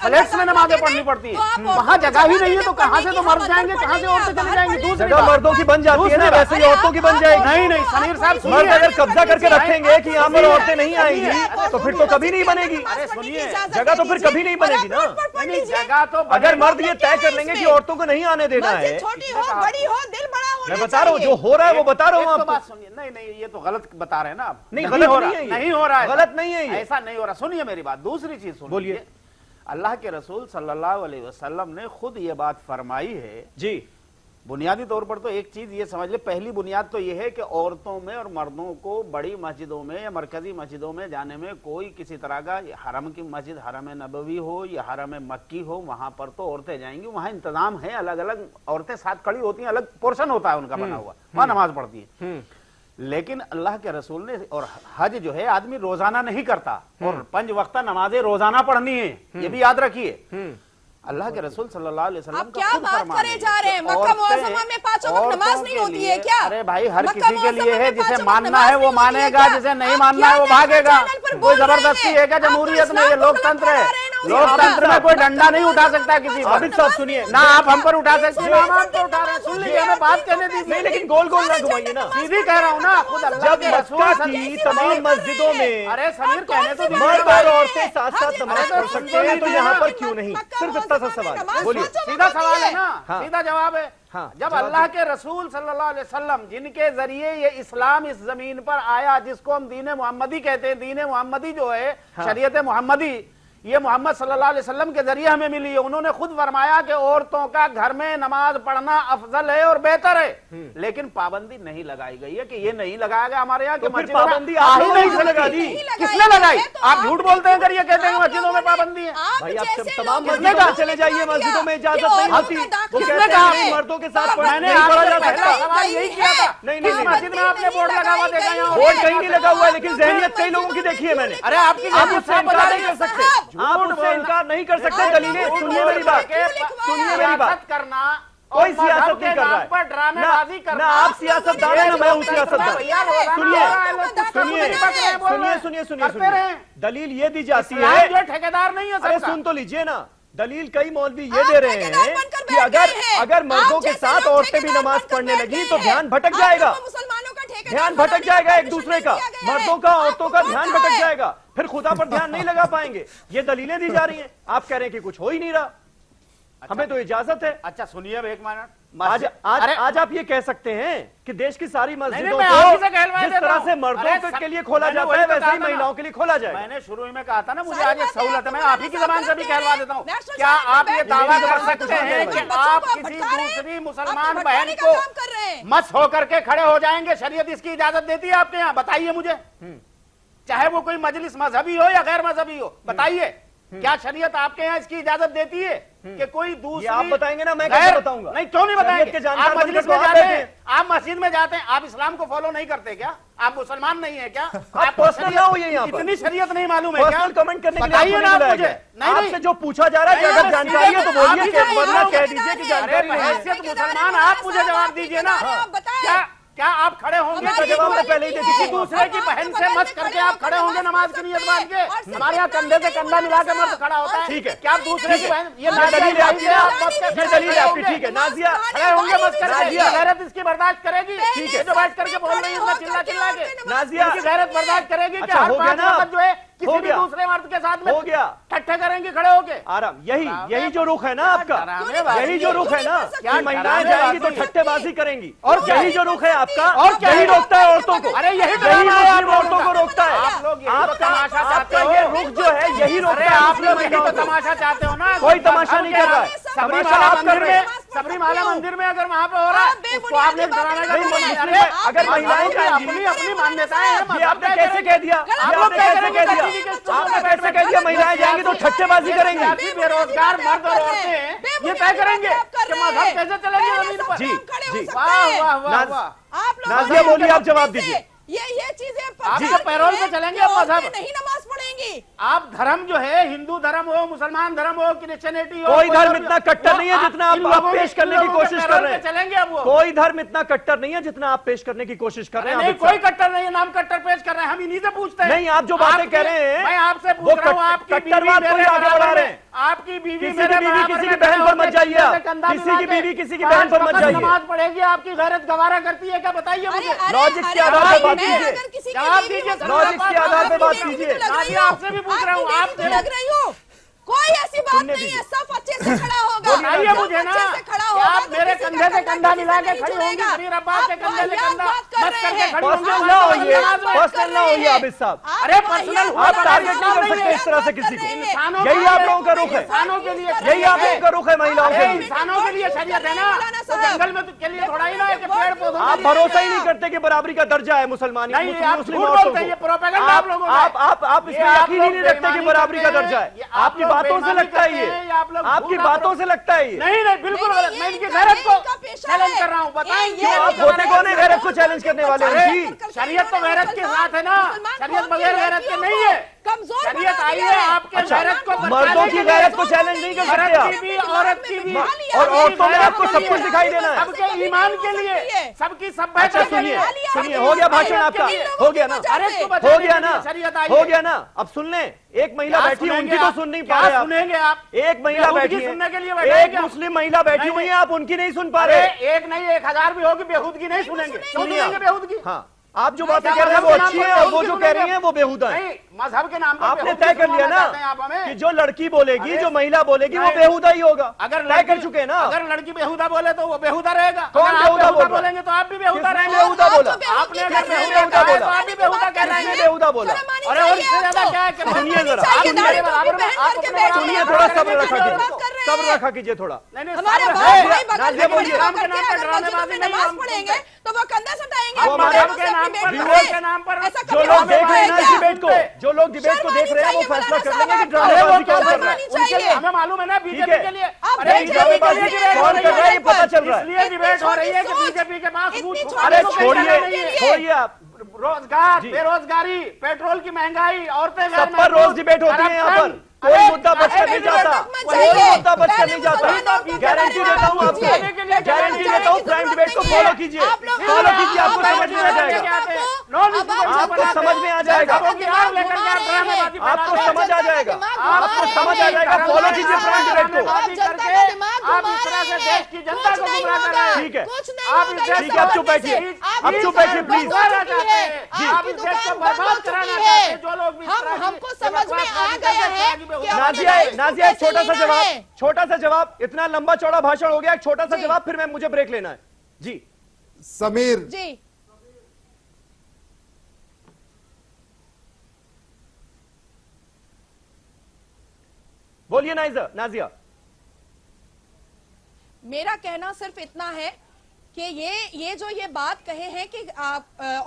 फ्लैट्स में नमाजें पढ़नी पड़ती है। वहां जगह ही नहीं है तो कहां से तो मर्द जाएंगे, कहां से औरतें चली जाएंगी? दूसरी जगह बात, मर्दों की बन जाती है ना, वैसे ही औरतों की बन जाएगी। नहीं नहीं समीर साहब सुनिए। मर्द अगर कब्जा करके रखेंगे कि यहाँ पर औरतें नहीं आएंगी तो फिर तो कभी नहीं बनेगी। अरे सुनिए, जगह तो फिर कभी नहीं बनेगी ना। नहीं, जगह तो अगर मर्द ये तय कर लेंगे कि औरतों को नहीं आने देना है, छोटी हो बड़ी हो दिल बड़ा हो। मैं बता रहा हूँ जो हो रहा है वो बता रहा हूँ एक तो आपको। बात सुनिए, नहीं नहीं ये तो गलत बता रहे हैं ना आप। नहीं, हो गलत रहा, नहीं है ये। नहीं हो रहा है, गलत नहीं है ये। ऐसा नहीं हो रहा। सुनिए मेरी बात, दूसरी चीज सुनिए। बोलिए। अल्लाह के रसूल सल्लल्लाहु अलैहि वसल्लम ने खुद ये बात फरमाई है जी। बुनियादी तौर पर तो एक चीज ये समझ ले, पहली बुनियाद तो ये है कि औरतों में और मर्दों को बड़ी मस्जिदों में या मरकजी मस्जिदों में जाने में कोई किसी तरह का, हरम की मस्जिद हरम नबवी हो या हरम मक्की हो, वहां पर तो औरतें जाएंगी। वहां इंतजाम है, अलग अलग औरतें साथ खड़ी होती हैं, अलग पोर्शन होता है उनका बना हुआ, वहां नमाज पढ़ती है। लेकिन अल्लाह के रसूल ने, और हज जो है आदमी रोजाना नहीं करता, और 5 वक्त नमाजें रोजाना पढ़नी है, ये भी याद रखिए। अल्लाह के रसूल सल्लल्लाहु अलैहि वसल्लम आप क्या बात करे जा रहे हैं? मक्का मुअज़्ज़मा में 5 वक्त नमाज नहीं होती है क्या? अरे भाई हर मक्का किसी के लिए है, मुअज़्ज़मा में जिसे 5 वक्त मानना नमाज है वो नहीं होती मानेगा, क्या? जिसे नहीं आप मानना है क्या वो नेशनल भागेगा। चैनल पर कोई बोल रहे जबरदस्ती हैं? है क्या आप तो जमहूरियत में? ये इस्लाम को लोकतंत्र गलत है, बता रहे हैं ना, लोकतंत्र में कोई डंडा नहीं उठा सकता किसी पर। आबिद साहब सुनिए, ना आप हम पर उठा सकते, ना हम आप पर उठा रहे हैं। सुन लीजिए, हमें बात कहने नहीं दीजिए। लेकिन गोल गोल ना घुमाइए ना। सीधी कह रहा हूँ ना, खुद अल्लाह जब के रसूल मक्का की तमाम मस्जिदों में अरे समीर कहने तो दीजिए मर्द भाई। और औरतें साथ साथ नमाज पढ़ सकते हैं तो यहाँ पर क्यों नहीं? सिर्फ इतना सा सवाल। बोलिए। सीधा सवाल है ना, हाँ। सीधा जवाब है। हाँ, जब जवाब अल्लाह के रसूल सल्लल्लाहु अलैहि वसल्लम, जिनके जरिए ये इस्लाम इस जमीन पर आया, जिसको हम दीन मोहम्मदी कहते हैं, दीन मोहम्मदी जो है, शरीयत मोहम्मदी, ये मोहम्मद सल्लल्लाहु अलैहि वसल्लम के जरिए हमें मिली है। उन्होंने खुद फरमाया कि औरतों का घर में नमाज पढ़ना अफजल है और बेहतर है, लेकिन पाबंदी नहीं लगाई गई है कि ये नहीं लगाया गया हमारे यहाँ तो कि फिर मस्जिदों में पाबंदी आ आप ही लोगों नहीं ने लगा सकती। दी। किसने लगाई? आप झूठ बोलते हैं अगर ये कहते हैं कि मस्जिदों में पाबंदी है। भाई आप जैसे तमाम लोग मस्जिदों में कहा? चले जाइए, मस्जिदों में इजाजत नहीं होती। वो किसने कहते कहा? हैं मर्दों के साथ मैंने नहीं पढ़ा जा आपसे पहला सकता। सवाल यही किया था। नहीं, किस नहीं, मस्जिद में आपने बोर्ड लगा हुआ देखा? यहाँ बोर्ड कहीं नहीं लगा हुआ है, लेकिन जहनियत कई लोगों की देखी है मैंने। अरे आपकी आप जहनियत उससे साहब इनकार बता नहीं कर देंगे। सकते, आप उससे इनकार नहीं कर सकते। दलीलें सुनिए मेरी बात, सुनिए मेरी बात। करना कोई सियासत नहीं कर रहा है, ड्रामेबाजी ना आप सियासतदान है ना मैं हूँ सियासतदान। सुनिए, दलील ये दी जाती है, जो ठेकेदार नहीं है अरे सबका। सुन तो लीजिए ना, दलील कई मौलवी ये दे रहे हैं कि अगर मर्दों के साथ औरतें भी नमाज पढ़ने लगी तो ध्यान भटक जाएगा, मुसलमानों का ठेकेदार ध्यान भटक जाएगा एक दूसरे का, मर्दों का औरतों का ध्यान भटक जाएगा, फिर खुदा पर ध्यान नहीं लगा पाएंगे। ये दलीलें दी जा रही हैं, आप कह रहे हैं कि कुछ हो ही नहीं रहा, हमें तो इजाजत है। अच्छा सुनिए अब एक मिनट, आज आप ये कह सकते हैं कि देश की सारी मस्जिदों मैं आप ही से को कहलवाए जिस देता तरह हूं। से मर्दों के लिए खोला मैंने जाता वही है तो वैसे कहा ही था ना। महिलाओं के लिए खोला जाएगा। मैंने शुरू में कहा था ना, मुझे सारी आज ये बातें सहूलत है, मैं आप आप ही की जबान से भी कहलवा देता हूँ। नेशनल क्या चैनल आप पे ये बैठ दावा के कर बात सकते कर रहे हैं हैं, कि बच्चों आप को किसी भटका रहे हैं, दूसरी आप मुसलमान तो बहन भटकाने को का काम कर रहे हैं। मस होकर के खड़े हो जाएंगे, शरीयत इसकी इजाजत देती है आपके यहाँ? बताइए मुझे, चाहे वो कोई मजलिस मजहबी हो या गैर मजहबी हो, बताइए क्या शरीयत आपके यहाँ इसकी इजाजत देती है कि कोई दूसरी? आप बताएंगे ना, मैं कैसे बताऊंगा? नहीं क्यों नहीं बताएंगे? के जानकार आप मजलिस बनकर में तो आप जाते बैठे हैं, हैं। आप मस्जिद में जाते हैं, आप इस्लाम को फॉलो नहीं करते क्या? आप मुसलमान नहीं है क्या? आप पर्सनल ना होइए यहाँ पर। इतनी शरीयत नहीं मालूम है क्या? पर्सनल कमेंट करने के लिए बताइए आपको ना नहीं आप बुलाया मुझे। गया। नहीं आपसे जो पूछा जा रहा है कि नहीं, अगर जानकारी है तो बोलिए, आप ही कि बताइए, वरना आप कह ही दीजिए कि अरे जानकारी नहीं है। हैसियत मुसलमान आप मुझे जवाब दीजिए ना। आप बताएं। क्या आप खड़े होंगे होंगे तो जवाब मैं पहले ही दे किसी दूसरे की बहन से मत करके आप खड़े होंगे नमाज की नियत बांध के। हमारे यहाँ कंधे से कंधा मिला के मर्द खड़ा होता है। ठीक है, क्या आप दूसरे की बहन, ये दलील है आपकी, ये दलील है आपकी। ठीक है नाजिया, खड़े होंगे मत करके, गैरत इसकी बर्दाश्त करेगी। ठीक है, जो बैठ करके बोल रही है चिल्ला चिल्ला के, नाजिया की गैरत बर्दाश्त करेगी कि हर पांच वक्त जो है किसी भी दूसरे मर्द के साथ में हो गया ठट्ठे करेंगे खड़े होके। आराम, यही जो रुख है ना आपका, यही जो रुख है ना कि महिलाएं जाएंगी तो ठट्ठेबाजी करेंगी, और यही जो रुख है आपका, और यही रोकता है औरतों को। अरे यही मुस्लिम औरतों को रोकता है। आप लोग आपका ये रुख जो है यही रोकता है। आप लोग यही तो तमाशा चाहते हो ना। कोई तमाशा नहीं कर रहा है, तमाशा आप कर रहे हैं। सबरीमाला मंदिर में अगर वहाँ पे हो रहा है तो आपने अगर महिलाएं जाएंगी, अपनी मान्यताएं हैं। आपने कैसे कह दिया, आपने कैसे कह दिया, आपने कैसे कह दिया महिलाएं जाएंगी तो ठट्ठेबाजी करेंगी। बेरोजगार मर्द और औरतें ये तय करेंगे कि मजहब कैसे चलेगी जमीन पर। जी जी, वाह वाह वाह वाह। नाजिया बोलिए, आप जवाब दीजिए। ये चीजें आप तो पैरोल पे चलेंगे, अब मजहब नहीं नमाज पढ़ेंगी। आप धर्म जो है, हिंदू धर्म हो, मुसलमान धर्म हो, क्रिश्चियनिटी हो, कोई धर्म इतना कट्टर नहीं है जितना आप पेश करने की कोशिश कर रहे हैं। चलेंगे अब वो। कोई धर्म इतना कट्टर नहीं है जितना आप पेश करने की कोशिश कर रहे हैं। नहीं, कोई कट्टर नहीं है, नाम कट्टर पेश कर रहे हैं, हम इन्हीं से पूछते हैं। नहीं, आप जो बातें कह रहे हैं, मैं आपसे पूछ रहा हूँ, आपकी कट्टरवाद कोई आगे बढ़ा रहे हैं। आपकी बीवी किसी की बीवी किसी की बहन पर मत जाइए, किसी की बीवी किसी की बहन पर मत जाइए। नमाज पढ़ेगी, आपकी गैरत गवारा करती है क्या, बताइए मुझे। लॉजिक के आधार पर बात कीजिए, जवाब दीजिए, लॉजिक के आधार पर बात कीजिए। आपसे भी पूछ रहा हूँ, आप लग रही हो, कोई ऐसी बात नहीं है, सब अच्छे से खड़ा होगा। बताइए मुझे ना, आप मेरे कंधे से कंधा मिला के खड़ी होंगी, शरीर अब्बास के कंधे से कंधा मत करके खड़ी होंगी। पर्सनल ना होइए, पर्सनल ना होइए आबिद साहब। अरे पर्सनल आप टारगेट नहीं कर सकते इस तरह से किसी को। यही आप लोगों का रुख है, इंसानों के लिए, यही आप लोगों का रुख है महिलाओं के लिए। इंसानों के लिए शरीयत है ना, तो जंगल में के लिए थोड़ा ही ना है कि पेड़ पौधों। आप भरोसा ही नहीं करते कि बराबरी का दर्जा है मुसलमान मुस्लिम औरतों को। आप इसमें यकीन ही नहीं रखते कि बराबरी का दर्जा है। आपकी बातों से लगता है, आपकी बातों से लगता है। नहीं नहीं, बिल्कुल गलत। मैं इनकी गैरत को चैलेंज कर रहा हूँ, बताएं आप होते कौन है गैरत को चैलेंज करने वाले हैं? शरीयत तो गैरत के साथ है ना, शरीयत बगैर गैरत के नहीं है। शरीयत आई है आपके गैरत को, मर्दों की गैरत को चैलेंज नहीं कर सकते आप। की भी, औरत की भी, और औरतों में आपको सब कुछ दिखाई देना है, सबके ईमान के लिए, सबकी सभ्यता के लिए। सुनिए, हो गया भाषण आपका, हो गया ना, हो गया ना, हो गया ना। अब सुन लें, एक महिला बैठी है, उनकी तो सुन नहीं पा रहे आप। सुनेंगे आप, एक महिला बैठी है, सुनने के लिए एक मुस्लिम महिला बैठी हुई है, आप उनकी नहीं सुन पा रहे। एक नहीं 1000 भी होगी, बेहूदगी नहीं सुनेंगे। सुनेंगे बेहूदगी। हाँ, आप जो बातें कह रहे हैं वो अच्छी है, और वो जो कह रही हैं वो बेहुदा है। मजहब के नाम पर आपने तय कर लिया ना कि जो लड़की बोलेगी, जो महिला बोलेगी वो बेहुदा ही होगा। अगर तय कर चुके हैं ना। अगर लड़की बेहुदा बोले तो वो बेहुदा रहेगा। कौन बेहुदा बोलेंगे तो आप भी बेहुदा रहेंगे। बेहुदा बोला आपने अगर बेहुदा बोला तो आप भी बेहुदा कह रहे हैं। बेहुदा बोला। अरे और इससे ज्यादा क्या है? सुनिए जरा, सुनिए, थोड़ा सब्र रखा कीजिए, सब्र रखा कीजिए थोड़ा। नाजिया बोलिए, राम के नाम पर ड्रामेबाजी नमाज पढ़ेंगे तो वो कंधा सटाएंगे। जो लोग देख रहे हैं ना डिबेट को, जो लोग डिबेट को देख रहे हैं वो फैसला कर लेंगे कि ड्रामेबाजी कौन कर रहा है। हमें मालूम है ना बीजेपी के लिए। अरे ड्रामेबाजी कौन कर रहा है ये पता चल रहा है। इसलिए डिबेट हो रही है कि बीजेपी के पास अरे छोड़िए आप। रोजगार, बेरोजगारी, पेट्रोल की महंगाई, औरतें सब पर रोज डिबेट होती है यहाँ पर। कोई मुद्दा बचकर नहीं जाता, कोई मुद्दा बचकर नहीं जाता। गारंटी देता हूँ आपको, गारंटी देता हूँ। प्राइम डिबेट को फॉलो कीजिए, फॉलो कीजिए, आपको समझ में आ जाएगा, आपको समझ में आ जाएगा, आपको समझ आ जाएगा, आपको समझ आ जाएगा। फॉलो कीजिए प्राइम डिबेट को। आप इस तरह से देश की जनता को गुमराह कर रहे हैं। ठीक है, आप इस देश ठीक है, आप चुप बैठिए, आप चुप बैठिए प्लीज। आप इस देश को बर्बाद कराना चाहते हैं। जो लोग भी हमको समझ में आ गया है। नाजिया एक छोटा सा जवाब, इतना लंबा चौड़ा भाषण हो गया, एक छोटा सा जवाब, फिर मैं मुझे ब्रेक लेना है। जी समीर जी, बोलिए नाजिया। मेरा कहना सिर्फ इतना है कि ये जो ये बात कहे हैं कि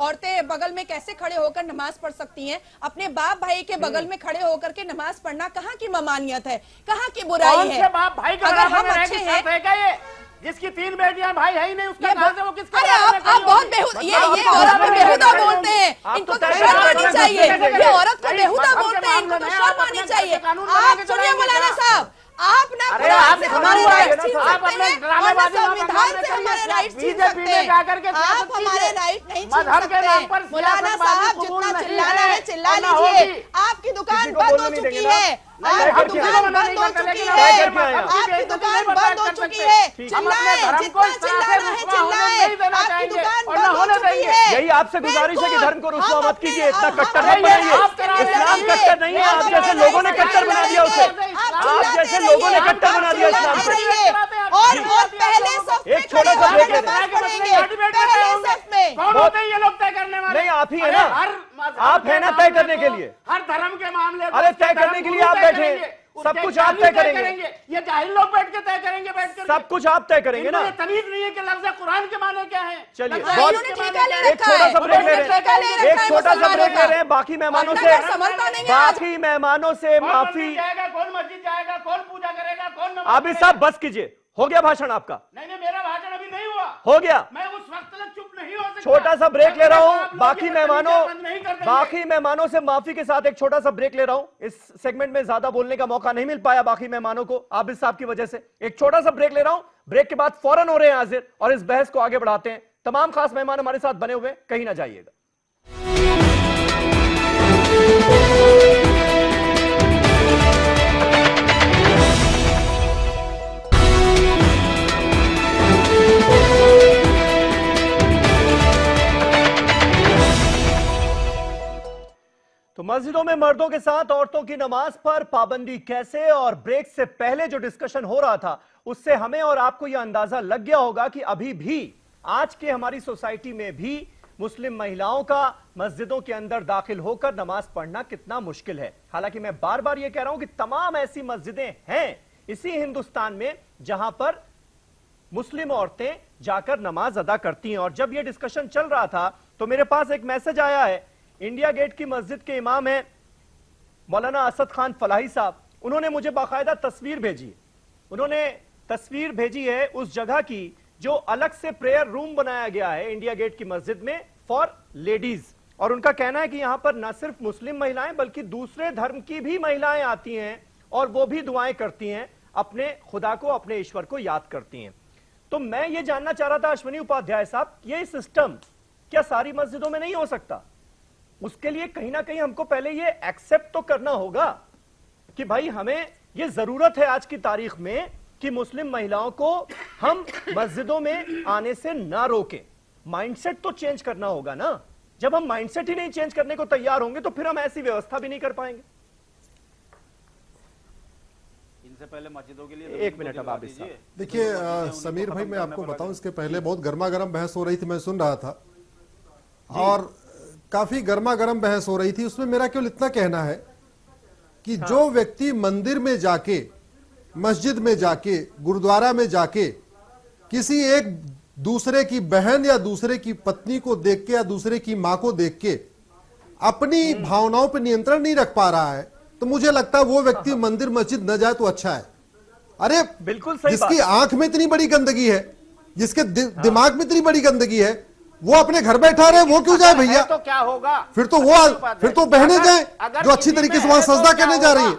औरतें बगल में कैसे खड़े होकर नमाज पढ़ सकती हैं, अपने बाप भाई के बगल में खड़े होकर के नमाज पढ़ना कहाँ की ममानियत है, कहाँ की बुराई है? बाप भाई का अगर हम अच्छे हैं, जिसकी 3 बेटियां भाई है ही नहीं, उसका कहां से वो किसका? अरे आप बहुत बेहुदा, ये औरत को बेहुदा बोलते हैं, इनको तो शर्म आनी चाहिए। ये औरत को बेहुदा बोलते हैं, इनको तो शर्म आनी चाहिए। आप सुनिए मौलाना साहब, आप ना अरे कुरान आप से सुना हमारे हुआ है राइट ना, छीन आप सकते अपने हैं और ड्रामेबाजी ना में संविधान बदनाम से करिए। हमारे राइट छीन बीजेपी सकते में जाकर के हैं। सियासत आप हमारे कीजिए। राइट नहीं छीन मजहब के सकते नाम पर हैं। मौलाना सियासतबाजी साहब कबूल जितना नहीं चिल्लाना है है चिल्ला और ना लीजिए। होगी। आपकी दुकान किसी को बंद बोलने हो नहीं चुकी देंगे है, ना। आपकी दुकान बंद हो चुकी है, आपकी दुकान बंद हो चुकी है। चिल्लाएं, जितना चिल्लाना है चिल्लाएं। आपकी दुकान बंद हो चुकी है। यही आपसे गुजारिश है कि धर्म को रुसवा हम मत अपने- कीजिए, इतना हम कट्टर अपने मत बनाइए। राइट के लिए इस्लाम लड़ेंगे। कट्टर नहीं है, आप हम जैसे अपने लोगों ने राइट कट्टर के बना लिए दिया उसे। लड़ेंगे। आप आप चिल्लाते जैसे रहिए, लोगों ने आप कट्टर बना दिया इस्लाम चिल्लाते से। रहिए। और पहले सफ में एक छोटा खड़े सा होकर ब्रेक नमाज लेते पढ़ेंगे, पहले सफ में। कौन होते हैं ये लोग तय करने वाले? नहीं, आप ही है अरे ना। हर मजहब आप के है ना मामले तय करने के को, लिए। हर धर्म के मामले को अरे उसके तय करने धर्म के लिए गुरु आप तय बैठे हैं। करेंगे, सब उसके कुछ आप इमामी तय करेंगे। ये जाहिल लोग बैठ के तय करेंगे बैठ कर। सब कुछ आप तय करेंगे ना। तमीज नहीं है कि लफ्ज़ कुरान के माने क्या है। चलिए, लफ्ज़ बहुत- हदीस के इन्होंने माने ठेका क्या ले है। एक छोटा सा ब्रेक ले रहे ठेका ले हैं, रखा एक है छोटा सा मुसलमानों ब्रेक ले का। रहे हैं। बाकी मेहमानों वरना से क्या समझता नहीं है आज? बाकी मेहमानों से कौन माफी। मंदिर जाएगा, कौन मस्जिद जाएगा, कौन पूजा करेगा, कौन नमाज आबिद पढ़ेगा? साहब बस कीजिए, हो गया भाषण आपका, नहीं नहीं, मेरा भाषण अभी नहीं हुआ। हो गया। मैं उस वक्त तक चुप नहीं हो सकता। छोटा सा ब्रेक ले रहा आप हूं। लोग बाकी ये मेहमानों बदतमीजियां बंद नहीं कर देंगे। बाकी मेहमानों से माफी के साथ एक छोटा सा ब्रेक ले रहा हूं। इस सेगमेंट में ज्यादा बोलने का मौका नहीं मिल पाया बाकी मेहमानों को आबिद साहब की वजह से। एक छोटा सा ब्रेक ले रहा हूं। ब्रेक के बाद फौरन हो रहे हैं हाजिर और इस बहस को आगे बढ़ाते हैं। तमाम खास मेहमान हमारे साथ बने हुए, कहीं ना जाइएगा। तो मस्जिदों में मर्दों के साथ औरतों की नमाज पर पाबंदी कैसे, और ब्रेक से पहले जो डिस्कशन हो रहा था उससे हमें और आपको यह अंदाजा लग गया होगा कि अभी भी आज के हमारी सोसाइटी में भी मुस्लिम महिलाओं का मस्जिदों के अंदर दाखिल होकर नमाज पढ़ना कितना मुश्किल है। हालांकि मैं बार बार यह कह रहा हूं कि तमाम ऐसी मस्जिदें हैं इसी हिंदुस्तान में जहां पर मुस्लिम औरतें जाकर नमाज अदा करती हैं। और जब यह डिस्कशन चल रहा था तो मेरे पास एक मैसेज आया है। इंडिया गेट की मस्जिद के इमाम हैं मौलाना असद खान फलाही साहब। उन्होंने मुझे बाकायदा तस्वीर भेजी है। उन्होंने तस्वीर भेजी है उस जगह की जो अलग से प्रेयर रूम बनाया गया है इंडिया गेट की मस्जिद में फॉर लेडीज। और उनका कहना है कि यहां पर न सिर्फ मुस्लिम महिलाएं बल्कि दूसरे धर्म की भी महिलाएं आती हैं और वो भी दुआएं करती हैं, अपने खुदा को, अपने ईश्वर को याद करती हैं। तो मैं ये जानना चाह रहा था अश्विनी उपाध्याय साहब, ये सिस्टम क्या सारी मस्जिदों में नहीं हो सकता? उसके लिए कहीं ना कहीं हमको पहले ये एक्सेप्ट तो करना होगा कि भाई हमें ये जरूरत है आज की तारीख में कि मुस्लिम महिलाओं को हम मस्जिदों में आने से ना रोकें। माइंडसेट तो चेंज करना होगा ना। जब हम माइंडसेट ही नहीं चेंज करने को तैयार होंगे तो फिर हम ऐसी व्यवस्था भी नहीं कर पाएंगे। इनसे पहले मस्जिदों के लिए एक मिनट अब आबिद साहब। देखिए समीर भाई, मैं आपको बताऊं, इसके पहले बहुत गर्मा गर्म बहस हो रही थी, मैं सुन रहा था और काफी गर्मा गर्म बहस हो रही थी। उसमें मेरा केवल इतना कहना है कि जो व्यक्ति मंदिर में जाके, मस्जिद में जाके, गुरुद्वारा में जाके किसी एक दूसरे की बहन या दूसरे की पत्नी को देख के या दूसरे की मां को देख के अपनी भावनाओं पर नियंत्रण नहीं रख पा रहा है, तो मुझे लगता है वो व्यक्ति मंदिर मस्जिद न जाए तो अच्छा है। अरे बिल्कुल सही जिसकी बात। आंख में इतनी बड़ी गंदगी है, जिसके दिमाग में इतनी बड़ी गंदगी है, वो अपने घर बैठा रहे, वो क्यों जाए भैया? तो क्या होगा? फिर तो बहने जाए जो अच्छी तरीके से वहां सजदा करने जा रही है।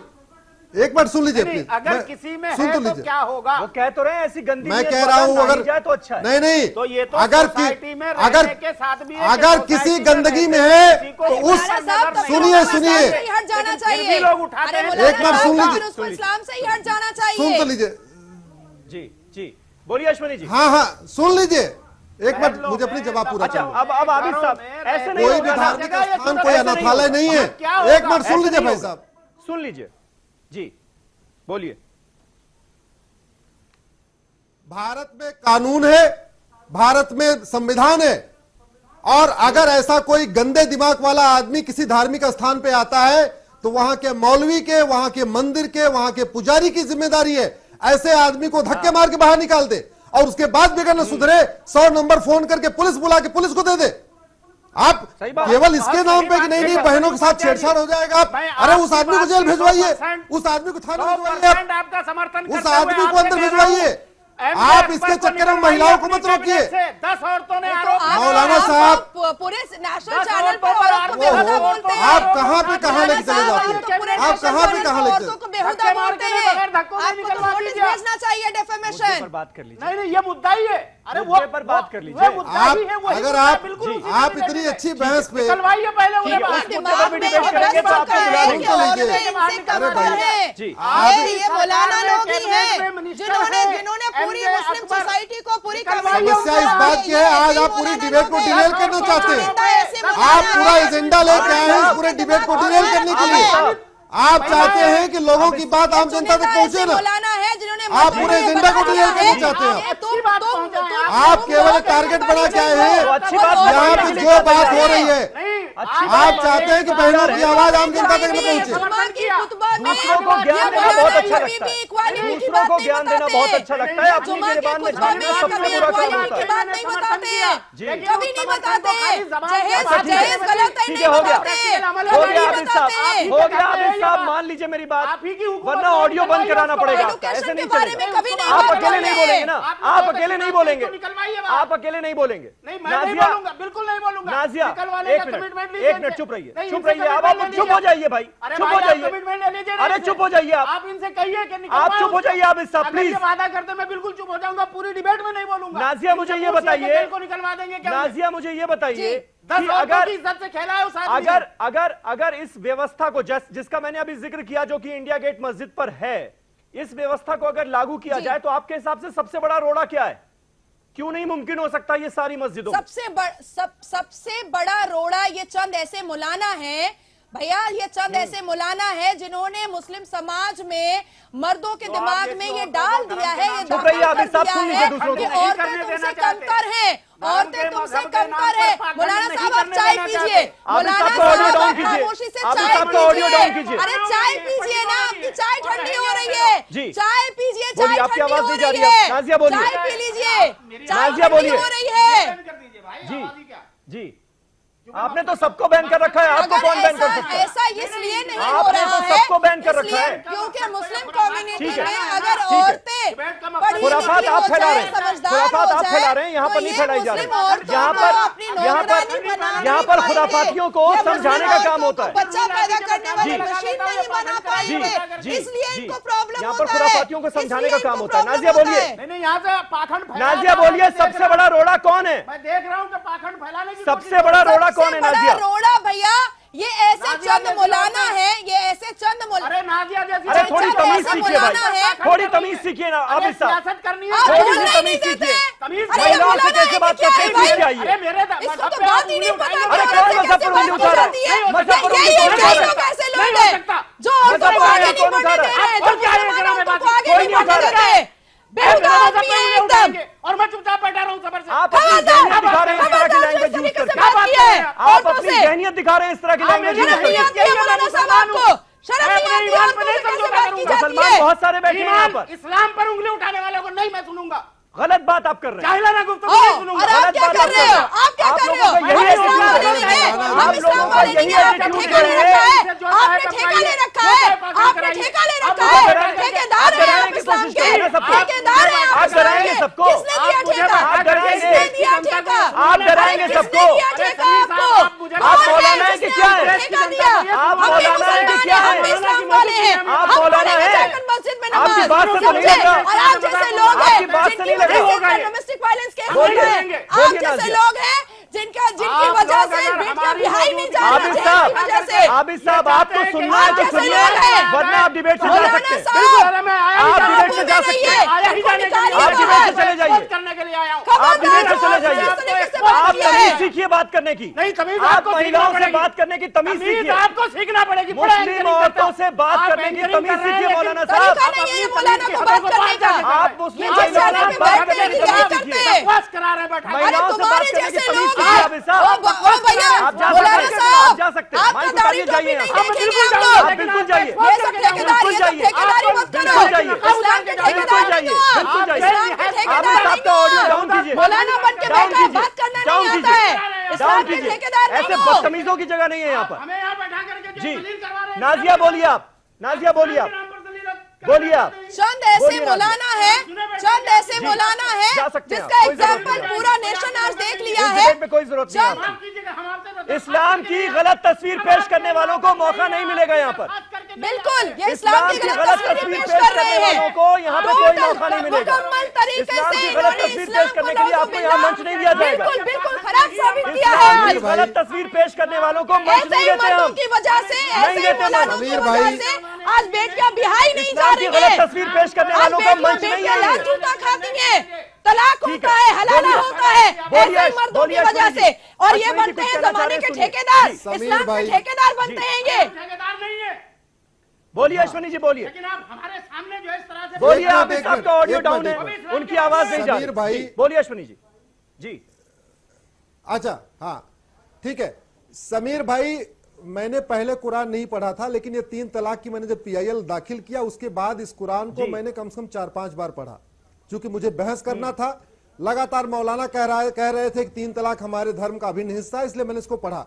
एक बार सुन लीजिए प्लीज, अगर किसी में सुन है तो तो लीजिए। क्या होगा? वो कह तो रहे हैं ऐसी गंदी मैं नीयत कह रहा वाला हूं ना ही अगर जाए तो अच्छा है। नहीं तो ये तो अगर सोसाइटी में अगर रहने के साथ भी है कि अगर सोसाइटी किसी में गंदगी में रहते है किसी को तो उस इस्लाम नजर नहीं सुनिए आता। सुनिए से ही हट जाना लेकिन फिर भी चाहिए। लोग उठाते अरे हैं। मौलाना एक बार साहब, सुन लीजिए। फिर उसको इस्लाम से ही हट जाना सुन चाहिए। तो लीजिए। जी जी बोलिए अश्विनी जी। हाँ हाँ सुन लीजिए, एक मिनट मुझे अपनी जवाब पूरा अच्छा करना। अब आबिद साहब ऐसे नहीं कोई होगा भी ना। धार्मिक स्थान कोई ऐसे नहीं अनाथालय होगा। नहीं है। क्या होगा? एक मिनट सुन ऐसे लीजिए नहीं भाई होगा। साहब, सुन लीजिए जी, बोलिए। भारत में कानून है, भारत में संविधान है, और अगर ऐसा कोई गंदे दिमाग वाला आदमी किसी धार्मिक स्थान पे आता है तो वहां के मौलवी के, वहां के मंदिर के, वहां के पुजारी की जिम्मेदारी है ऐसे आदमी को धक्के मार के बाहर निकाल दे, और उसके बाद भी अगर न सुधरे 100 नंबर फोन करके पुलिस बुला के पुलिस को दे दे। आप सही बात। केवल इसके बहुत नाम सही पे कि बात नहीं है। नहीं बहनों के साथ छेड़छाड़ हो जाएगा आप, मैं अरे उस आपकी आदमी को बात जेल की भिजवाइए, 100% उस आदमी को थाने भिजवाइए आप, 100% आपका समर्थन उस करते हुए आदमी को आपसे अंदर कह रहा हूं, भिजवाइए। MA आप अकबर इसके को चक्कर में निकलवाइए महिलाओं को अपनी मत रोकिए। कैबिनेट से। 10 औरतों ने आरोप आप- मौलाना आप साहब, पूरे नेशनल 10 चैनल औरतों पर पर औरत को आरोप बेहुदा लगाओ। बोलते हैं। आप कहाँ पे कहाँ लेके चले मौलाना जाते साहब, हैं? पूरे आप नेशनल कहाँ पे चैनल कहाँ पर लेके औरतों को बेहुदा बोलते हैं। बगैर धक्कों से आपको तो निकलवा नोटिस दीजिए। भेजना चाहिए मुद्दे डेफेमेशन। पर बात कर लीजिए। नहीं ये मुद्दा ही है। अरे वो मुद्दे पर बात कर लीजिए। अगर आप इतनी अच्छी बहस पे निकलवाइए पहले उन्हें ठीक है, बाहर। उस मुद्दे पर भी डिबेट करेंगे तो आपको बुला लेंगे। जी। ये मौलाना लोग ही हैं जिन्होंने पूरी मुस्लिम सोसाइटी को पूरी समस्या इस बात की है, आज आप पूरी डिबेट को डिरेल करना चाहते हैं। आप पूरा एजेंडा लेके आए हैं इस पूरे डिबेट को डिरेल करने के लिए। आप चाहते हैं कि लोगों की बात आम जनता तक पहुंचे ना, आप पूरे एजेंडा को डिरेल करना चाहते हैं। आप केवल टारगेट बना के आए हैं यहाँ पे जो बात हो रही है। आप चाहते हैं कि बहनों की आवाज आम जनता तक न पहुंचे। दूसरों को ज्ञान देना बहुत अच्छा लगता है, दूसरों को ज्ञान देना बहुत अच्छा लगता है। अपनी गिरबान में झांकना सबसे बुरा काम होता है। बात नहीं बताते हैं, कभी नहीं बताते। ठीक है, हो गया आबिद साहब, हो गया आबिद साहब, मान लीजिए मेरी बात, वरना ऑडियो बंद कराना पड़ेगा आपका। ऐसे नहीं चलेगा। आप अकेले नहीं बोलेंगे ना, आप अकेले नहीं बोलेंगे, आप अकेले नहीं बोलेंगे। नाजिया, बिल्कुल नहीं बोलूंगा। नाजिया, एक मिनट चुप रहिए, चुप रहिए आप चुप हो जाइए भाई, चुप हो जाइए। अरे चुप हो जाइए आप इनसे कहिए कि आप चुप हो जाइए आबिद साहब प्लीज। वादा करते मैं बिल्कुल चुप हो जाऊंगा, पूरी डिबेट में नहीं बोलूंगा। नाजिया मुझे ये बताइए, निकलवा देंगे क्या? नाजिया मुझे ये बताइए कि अगर इस व्यवस्था को जिसका मैंने अभी जिक्र किया, जो कि इंडिया गेट मस्जिद पर है, इस व्यवस्था को अगर लागू किया जाए तो आपके हिसाब से सबसे बड़ा रोड़ा क्या है? क्यों नहीं मुमकिन हो सकता ये सारी मस्जिदों? सबसे बड़ा रोड़ा ये चंद ऐसे मौलाना हैं भैया, ये चंद ऐसे मौलाना है जिन्होंने मुस्लिम समाज में मर्दों के दिमाग में ये डाल दिया है, ये चुप रहिए आप, सब सुन लीजिए दूसरों को। औरतें तुमसे कमतर हैं, औरतें तुमसे कमतर है। मौलाना साहब आप चाय पीजिए, मौलाना साहब खामोशी से चाय पीजिए। अरे चाय पीजिए ना, आपकी चाय ठंडी हो रही है। चाय पीजिए, चाय ठंडी हो रही है। नाजिया बोलिए, चाय पी लीजिए, नाजिया बोलिए। हो रही है जी जी, आपने तो सबको बैन कर रखा है, आपको कौन बैन कर सकता है? ऐसा इसलिए नहीं हो आपने रहा तो है, सबको बैन कर रखा है क्योंकि मुस्लिम कम्युनिटी ठीक है, में अगर ठीक है। औरतें पढ़ी खुराफात लिखी आप हो फैला रहे जाए, हैं, समझदार खुराफात हो आप जाए, फैला रहे हैं, यहाँ तो पर नहीं ये फैलाई जा मुस्लिम रही। औरतों यहाँ को अपनी नौकरानी बना नहीं पर पाएंगे। खुराफातियों को ये समझाने मुस्लिम का काम औरतों होता है। को बच्चा पैदा करने वाली जी, मशीन नहीं बना पाएंगे, इसलिए इनको प्रॉब्लम यहाँ पर होता है। खुराफातियों को समझाने का इसलिए काम इनको होता है। प्रॉब्लम नाजिया बोलिए, होता है। नहीं यहाँ से पाखंड फैला नाजिया रहा है, बोलिए, मैं देख सबसे बड़ा रोड़ा कौन है? मैं देख रहा हूँ कि पाखंड फैलाने की सबसे बड़ा रोड़ा कौन है? सबसे नाजिया, बड़ा रोड़ा भैया ये ऐसे नाजिया चंद जैसी मौलाना औरतें। है, ये ऐसे चंद मौलाना। अरे नाजिया जैसी अरे थोड़ी जैसा तमीज ऐसा सीखिए मौलाना भाई, है। थोड़ी तमीज सीखिए ना आप इस साहब। सियासत करनी है, आप थोड़ी बोलने सी ही तमीज नहीं सीखिए। देते। तमीज अरे ये महिलाओं से मौलाना कैसे है बात क्या करते है हैं, भाई? सीख के आइए। अरे मेरे इसको तो बात ही नहीं पता। अरे कौन मजहब पर उंगली उठा रहा है? मजहब पर उंगली कौन उठा रहा है? कैसे लोग हैं जो औरतों को आगे नहीं बढ़ने दे रहे हैं, जो मुसलमान औरतों को आगे नहीं बढ़ने देते? बेहुदा आदमी है एकदम। और मैं चुपचाप बैठा रहा हूँ सबर से। आप अपनी जहनियत दिखा रहे हैं इस तरह की लैंग्वेज यूज करके। आप अपनी जहनियत दिखा रहे हैं इस तरह की लैंग्वेज यूज शर्म नहीं करके। आती है मौलाना साहब आपको? शर्म नहीं आती है? औरतों से कैसे बात की जाती मुसलमान है? बहुत सारे बैठे हैं यहाँ पर। इस्लाम पर उंगली उठाने वालों को नहीं मैं सुनूंगा। गलत बात आप कर रहे हैं। जाहिलाना गुफ्तगू नहीं सुनूंगा। और आप क्या कर रहे हो? आप क्या कर रहे हो? यही हम इस्लाम वाले नहीं हैं, हम इस्लाम वाले नहीं हैं। आपने ठेका ले रखा है, आपने ठेका ले रखा है, आपने ठेका ले रखा है। ठेकेदार है आप इस्लाम के, ठेकेदार है आप डराएंगे सबको। किसने दिया ठेका? आप डराएंगे। किसने दिया ठेका? आप डराएंगे सबको। किसने दिया ठेका आपको? आप मौलाना हैं कि क्या है? ठेका दिया? आप हम मौलाना हैं कि क्या हम है? इस्लाम वाले हैं। आप हम मौलाना पढ़ेंगे हैं? जाकर मस्जिद में आपकी नमाज। बात से तो नहीं लग रहा। और आप जैसे लोग हैं आपकी बात से नहीं लग रहा। डोमेस्टिक वायलेंस केस बोलिए, है। आप बोलिए जैसे नाज़िया। लोग हैं जिनकी वजह से बेटियां बिहाई नहीं जा आबिद रही है, साहब, इनकी वजह से। आबिद साहब आपको सुनना है तो आप जैसे सुनिए, लोग हैं। वरना आप डिबेट से जा मौलाना सकते हैं। साहब, आप डिबेट से जा सकते हैं। आया ही जाने के लिए, आप डिबेट से चले जाइए। करने के लिए आया हूँ। आप डिबेट से चले जाइए। आप तमीज सीखिए बात करने की। नहीं तमीज आप आपको महिलाओं से सीखना बात करने की तमीज पड़ेगी। सीखिए। आपको सीखना पड़ेगी। मुस्लिम औरतों से बात करने की तमीज सीखिए मौलाना साहब। तरीका नहीं है ये मौलाना को बात करने का। आप मुस्लिम ये जिस महिलाओं जगह से पे बात बैठते करने हैं की क्या तमीज करते सीखिए। हैं? बकवास करा रहे बैठा। अरे महिलाओं से तुम्हारे बात करने की जैसे तमीज लोग सीखिए हैं। आबिद साहब। ओ भैया, आप जा मौलाना सकते हैं, साहब, आप जा सकते हैं। आप माइक तो दाढ़ी उतारिए, टोपी जाइए नहीं आप। देखेंगे हम आप लोग। बिल्कुल जाइए। ये सब ठेकेदारी, ये सब ठेकेदारी मत करो। बिल्कुल जाइए। इस्लाम के बिल्कुल ठेकेदार जाइए, नहीं हो। बिल्कुल जाइए। इस्लाम के आबिद ठेकेदार साहब नहीं का ऑडियो हो। डाउन कीजिए। मौलाना बन के डाउन बैठा, कीजिए। बात करना डाउन नहीं आता कीजिए। है। डाउन इस्लाम के कीजिए। ठेकेदार ऐसे नहीं हो। बदतमीजों की जगह नहीं है यहाँ पर। हमें यहाँ बैठा करके जो जी दलील करवा रहे हैं। नाजिया बोलिए आप, नाजिया बोलिए आप, बोलिए आप। चंद ऐसे बोलिए मौलाना है, चंद ऐसे मौलाना जा है सकते हैं आप, जिसका कोई जरूरत एग्जाम्पल नहीं है। पूरा नेशन आज देख लिया इस है। डिबेट में कोई जरूरत नहीं है आपकी। कीजिएगा, हम आपसे इस्लाम की गलत तस्वीर पेश करने वालों को मौका नहीं मिलेगा यहाँ पर। बिल्कुल, ये इस्लाम की गलत तस्वीर पेश कर रहे हैं। को यहाँ पे कोई मौका नहीं मिलेगा। मुकम्मल तरीके इस्लाम से की गलत तस्वीर पेश करने के लिए आपको यहाँ मंच नहीं दिया जाएगा। बिल्कुल बिल्कुल खराब साबित किया है इस्लाम आज। की गलत तस्वीर पेश करने वालों को मंच ऐसे नहीं ही देते मर्दों हम। की वजह से, ऐसे ही देते मौलानों की समीर वजह भाई। से आज बेटियां बिहाई नहीं जा इस्लाम की रही गलत हैं। तस्वीर पेश करने आज वालों का मंच नहीं बेटियां है। लाल जूता खाती हैं, तलाक ठीक होता है, है, हलाला बोलिए, होता है, बोलिए, ऐसे ही मर्दों की बोलिए, वजह अश्विनी से। जी। और ये अश्विनी जी बनते कुछ हैं कहना चाह जमाने रहे के हैं, सुनिए। ठेकेदार, जी। समीर इस्लाम के भाई। ठेकेदार बनते हैं ये। ठेकेदार नहीं है, बोलिए अश्विनी जी, बोलिए लेकिन आप हमारे सामने जो है इस तरह से बोलिए। एक आप मिनट, इस आपका ऑडियो एक डाउन मिनट, है, एक उनकी आवाज नहीं जा रही। समीर भाई। जी, बोलिए अश्विनी जी। जी अच्छा, हाँ ठीक है समीर भाई, मैंने पहले कुरान नहीं पढ़ा था, लेकिन ये 3 तलाक की मैंने जब PIL दाखिल किया उसके बाद इस कुरान को जी। मैंने कम से कम 4-5 बार पढ़ा, क्योंकि मुझे बहस करना था। लगातार मौलाना कह रहे थे कि 3 तलाक हमारे धर्म का अभिन्न हिस्सा है, इसलिए मैंने इसको पढ़ा।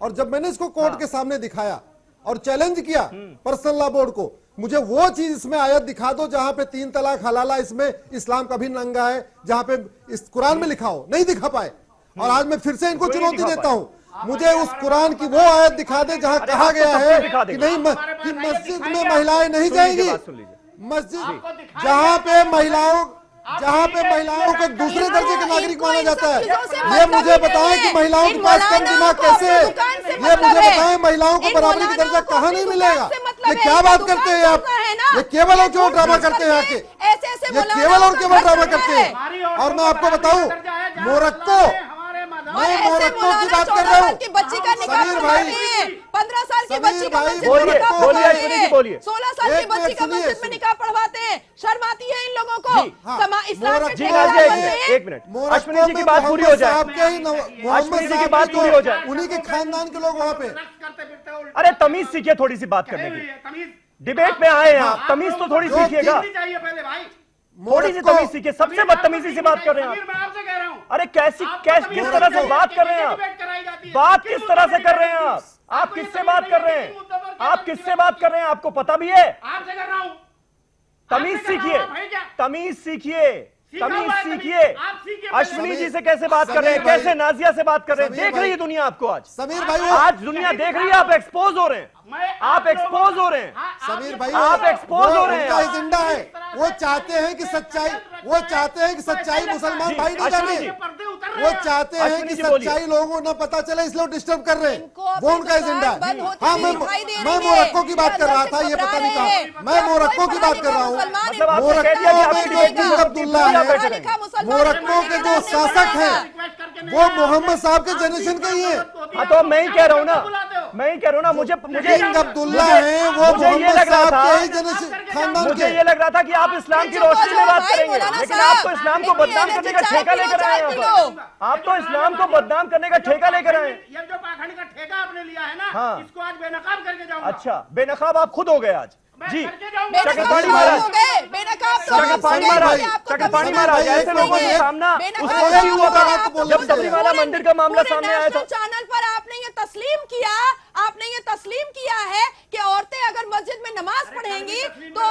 और जब मैंने इसको कोर्ट के सामने दिखाया और चैलेंज किया पर्सनल लॉ बोर्ड को, मुझे वो चीज इसमें आयत दिखा दो जहां पे 3 तलाक हलाला इसमें इस्लाम का अभिन्न अंग है, जहां पे इस कुरान में लिखा हो, नहीं दिखा पाए। और आज मैं फिर से इनको कोई चुनौती दिखा देता हूं, मुझे उस कुरान की वो आयत दिखा दे जहां अरे कहा आपको गया सब है कुछ दिखा कि देगा। नहीं कि मस्जिद में महिलाएं नहीं सुन लीजिए जाएंगी। बात, सुन लीजिए। मस्जिद जहां पे महिलाओं को दूसरे दर्जे के नागरिक माना जाता है, ये मुझे बताएं कि महिलाओं के पास कम दिमाग कैसे है। ये मुझे बताएं महिलाओं को बराबरी का दर्जा कहाँ नहीं मिलेगा। ये क्या बात करते हैं आप? ये केवल और केवल ड्रामा करते हैं आके, ये केवल और केवल ड्रामा करते हैं। और मैं आपको बताऊं, मोरक्को, मैं मोरक्को की बात कर रहा हूँ। बच्ची का निकाह समीर भाई, 15 साल की बच्ची का भाई, मस्जिद में बोलिए, निकाह बोलिए, पढ़वाते अश्विनी जी, हैं। बोलिए। 16 साल की एक बच्ची मिनट का सुनिए, मस्जिद में निकाह पढ़वाते हैं। शर्म आती है इन लोगों को। हाँ, इस्लाम के जी ठेकेदार नाज़िया, बनते हैं। एक मिनट, अश्विनी जी की बात पूरी हो जाए। अश्विनी जी की बात पूरी हो जाए। उन्हीं के खानदान के लोग वहाँ पे। करते फिरते उल्टे अरे तमीज सीखिए थोड़ी सी बात करने हुई की। है, तमीज डिबेट में आए हैं आप, तमीज तो थोड़ी सीखिएगा। नहीं चाहिए पहले भाई। थोड़ी सी तमीज सीखिए, सबसे बदतमीजी से बात कर रहे हैं समीर, आप। मैं आपसे कह रहा हूँ, अरे कैसी आपको किस तमीज तरह से नहीं बात कर रहे हैं है, आप? डिबेट कराई जाती है। बात किस किस तरह से मुद्दे कर रहे हैं पर आप? आप आपको किससे ये बात समझ कर नहीं रहे है कि मुद्दों पर हैं? क्या आप तमीज किससे बात कर रहे हैं? आपको पता भी है? आपसे कर रहा हूँ। तमीज आपसे कर रहा सीखिए, हूँ, आप है क्या? तमीज सीखिए, सीखा तमीज हुआ है तमीज। सीखिए। आप सीखिए पहले। अश्विनी जी से कैसे बात कर रहे हैं, समीर भाई, कैसे नाजिया से बात कर रहे हैं, समीर देख भाई, रही है दुनिया आपको आज। समीर भाई, आज दुनिया देख रही है, आप एक्सपोज हो रहे हैं, आप एक्सपोज हो रहे हैं। समीर भाई, आप एक्सपोज हो रहे हैं। उनका एजेंडा है, वो चाहते हैं कि सच्चाई मुसलमान भाई नहीं जाने। वो चाहते हैं अश्विनी कि जी बोलिए। सच्चाई लोगों को न पता चले, इसलिए वो डिस्टर्ब कर रहे इनको हैं। अपनी वो उनका एजेंडा जुबान बंद है। होती हाँ, हुई दिखाई दे मैं रही है। मोरक्को की बात कर रहा था, ये पता नहीं कहा। मैं मोरक्को की बात कर रहा हूँ। मतलब आपने मोरक्को कह दिया कि आपकी में जो डिबेट किंग अब्दुल्ला है, मोरक्को के जो शासक हैं, वो मोहम्मद साहब के जनरेशन के ही हैं। हाँ, तो मैं ही कह रहा हूँ ना, मैं ही कह रहा हूँ ना, मुझे किंग अब्दुल्ला हैं, वो मुझे ये मोहम्मद लग रहा साहब के ही था, जनरेशन खानदान मुझे के। ये लग रहा था कि आप इस्लाम की रोशनी में बात करेंगे, लेकिन आप तो इस्लाम को बदनाम करने का ठेका लेकर आए हैं यहाँ पर। आप तो इस्लाम को बदनाम करने का ठेका लेकर आए हैं। ये जो पाखंड का ठेका आपने लिया है ना, हाँ। इसको आज बेनकाब करके जाऊंगा। अच्छा, बेनकाब आप खुद हो गए आज। जी, चक्रपाणी महाराज, चक्रपाणी महाराज, चक्रपाणी महाराज, ऐसे लोगों के सामना उसको भी हुआ था जब सबरीमाला मंदिर का मामला सामने आया था। चैनल पर आपने ये तस्लीम किया है कि औरतें अगर मस्जिद में नमाज पढ़ेंगी तो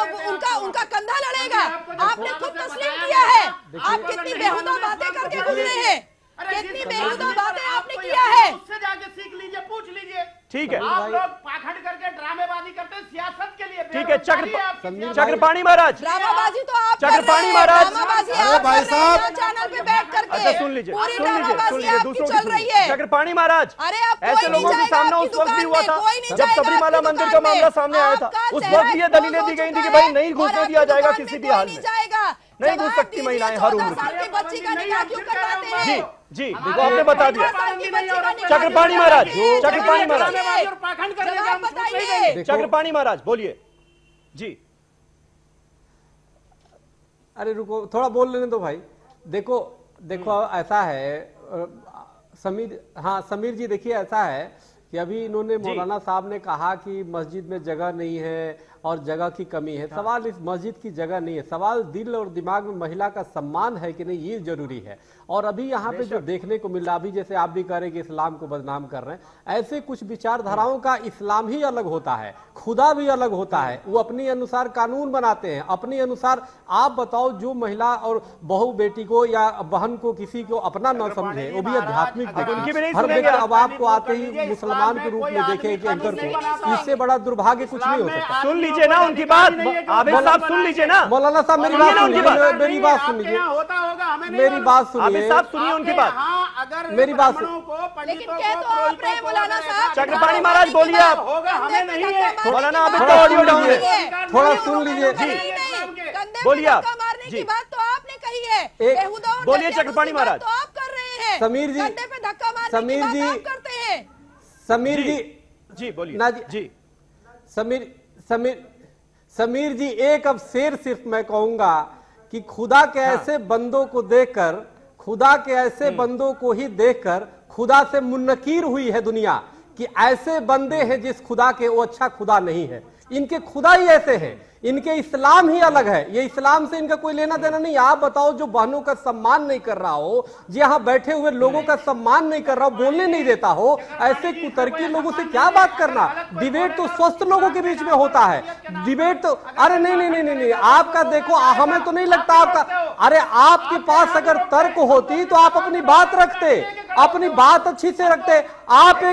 उनका कंधा लड़ेगा। आपने खुद तस्लीम किया है। आप कितनी बेहुदा बातें करके गुजरे हैं, कितनी बेहुदा बातें आपने किया है। उससे जाके सीख लीजिए, पूछ लीजिए। ठीक है, आप लोग पाखंड करके ड्रामेबाजी करते हैं सियासत के लिए। ठीक है। बेरोजगारी चक्रपाणी महाराज, ड्रामाबाजी तो आप चक्रपाणी महाराज, अरे भाई साहब, चैनल पे बैठ करके अच्छा सुन लीजिए, पूरी सुन लीजिए, ड्रामाबाजी सुन लीजिए, आपकी दूसरों चल की रही सुनिए। है। चक्रपाणी महाराज, अरे अब कोई ऐसे नहीं लोगों के जाएगा सामना आपकी उस वक्त भी दुकान हुआ में, था कोई नहीं जब जाएगा सबरीमाला आपकी मंदिर का दुकान मामला में। सामने आया था। आपका उस चेहरा वक्त ये expose दलीलें हो दी गई थी चुका कि भाई है नहीं घुसने और दिया आपकी जाएगा दुकान किसी में भी कोई हाल नहीं में, जाएगा। नहीं घुस जवाब सकती दीजिए, महिलाएं हर 14 उम्र साल की बच्ची का निकाह क्यों करवाते जी हैं? जी, वो आपने बता दिया। चक्रपाणी महाराज, चक्रपाणी महाराज, जवाब बताइए। चक्रपाणी महाराज बोलिए। जी, अरे रुको, थोड़ा बोल लेने दो भाई। देखो ऐसा है समीर जी, देखिए ऐसा है कि अभी इन्होंने मौलाना साहब ने कहा कि मस्जिद में जगह नहीं है और जगह की कमी है। सवाल इस मस्जिद की जगह नहीं है, सवाल दिल और दिमाग में महिला का सम्मान है कि नहीं, ये जरूरी है। और अभी यहाँ पे जो देखने को मिल रहा, अभी जैसे आप भी कह रहे हैं कि इस्लाम को बदनाम कर रहे हैं, ऐसे कुछ विचारधाराओं का इस्लाम ही अलग होता है, खुदा भी अलग होता है। वो अपने अनुसार कानून बनाते हैं, अपने अनुसार। आप बताओ, जो महिला और बहू बेटी को या बहन को किसी को अपना न समझे, वो भी आध्यात्मिक उनकी भी नहीं हर सुनेंगे व्यक्ति। आप। अब आपको आते ही मुसलमान मेहमान के रूप में देखें एक एंकर को, इससे बड़ा दुर्भाग्य कुछ नहीं हो सकता। सुन लीजिए ना उनकी बात, आबिद साहब सुन लीजिए ना। मौलाना साहब मेरी बात सुनिए, मेरी बात सुनिए, मेरी बात सुनिए। आबिद साहब सुनिए उनकी बात, मेरी बात लेकिन क्या तो आप रहे मौलाना साहब। चक्रपाणी महाराज बोलिए आप। मौलाना आबिद का ऑडियो डाउन है, थोड़ा सुन लीजिए बोलिए आप। मारने की बात तो आपने कही है, बोलिए चक्रपाणी महाराज। तो आप कर रहे हैं समीर जी, कंधे पे धक्का मारने समीर की जी, बात आप करते हैं। समीर जी, जी बोलिए ना जी। समीर जी, एक अब शेर सिर्फ मैं कहूंगा कि खुदा के ऐसे बंदों को देखकर, खुदा के ऐसे बंदों को ही देखकर खुदा से मुनकीर हुई है दुनिया कि ऐसे बंदे हैं जिस खुदा के वो अच्छा खुदा नहीं है। इनके खुदा ही ऐसे हैं, इनके इस्लाम ही अलग है, ये इस्लाम से इनका कोई लेना देना नहीं। आप बताओ, जो बहनों का सम्मान नहीं कर रहा हो, जो यहाँ बैठे हुए लोगों का सम्मान नहीं कर रहा हो, बोलने नहीं देता हो, ऐसे कुतर्की लोगों से क्या बात करना। डिबेट तो स्वस्थ लोगों के बीच में होता है, डिबेट तो अरे नहीं नहीं नहीं नहीं, नहीं। आपका देखो, हमें तो नहीं लगता आपका, अरे आपके पास अगर तर्क होती तो आप अपनी बात रखते, अपनी बात अच्छी से रखते। आप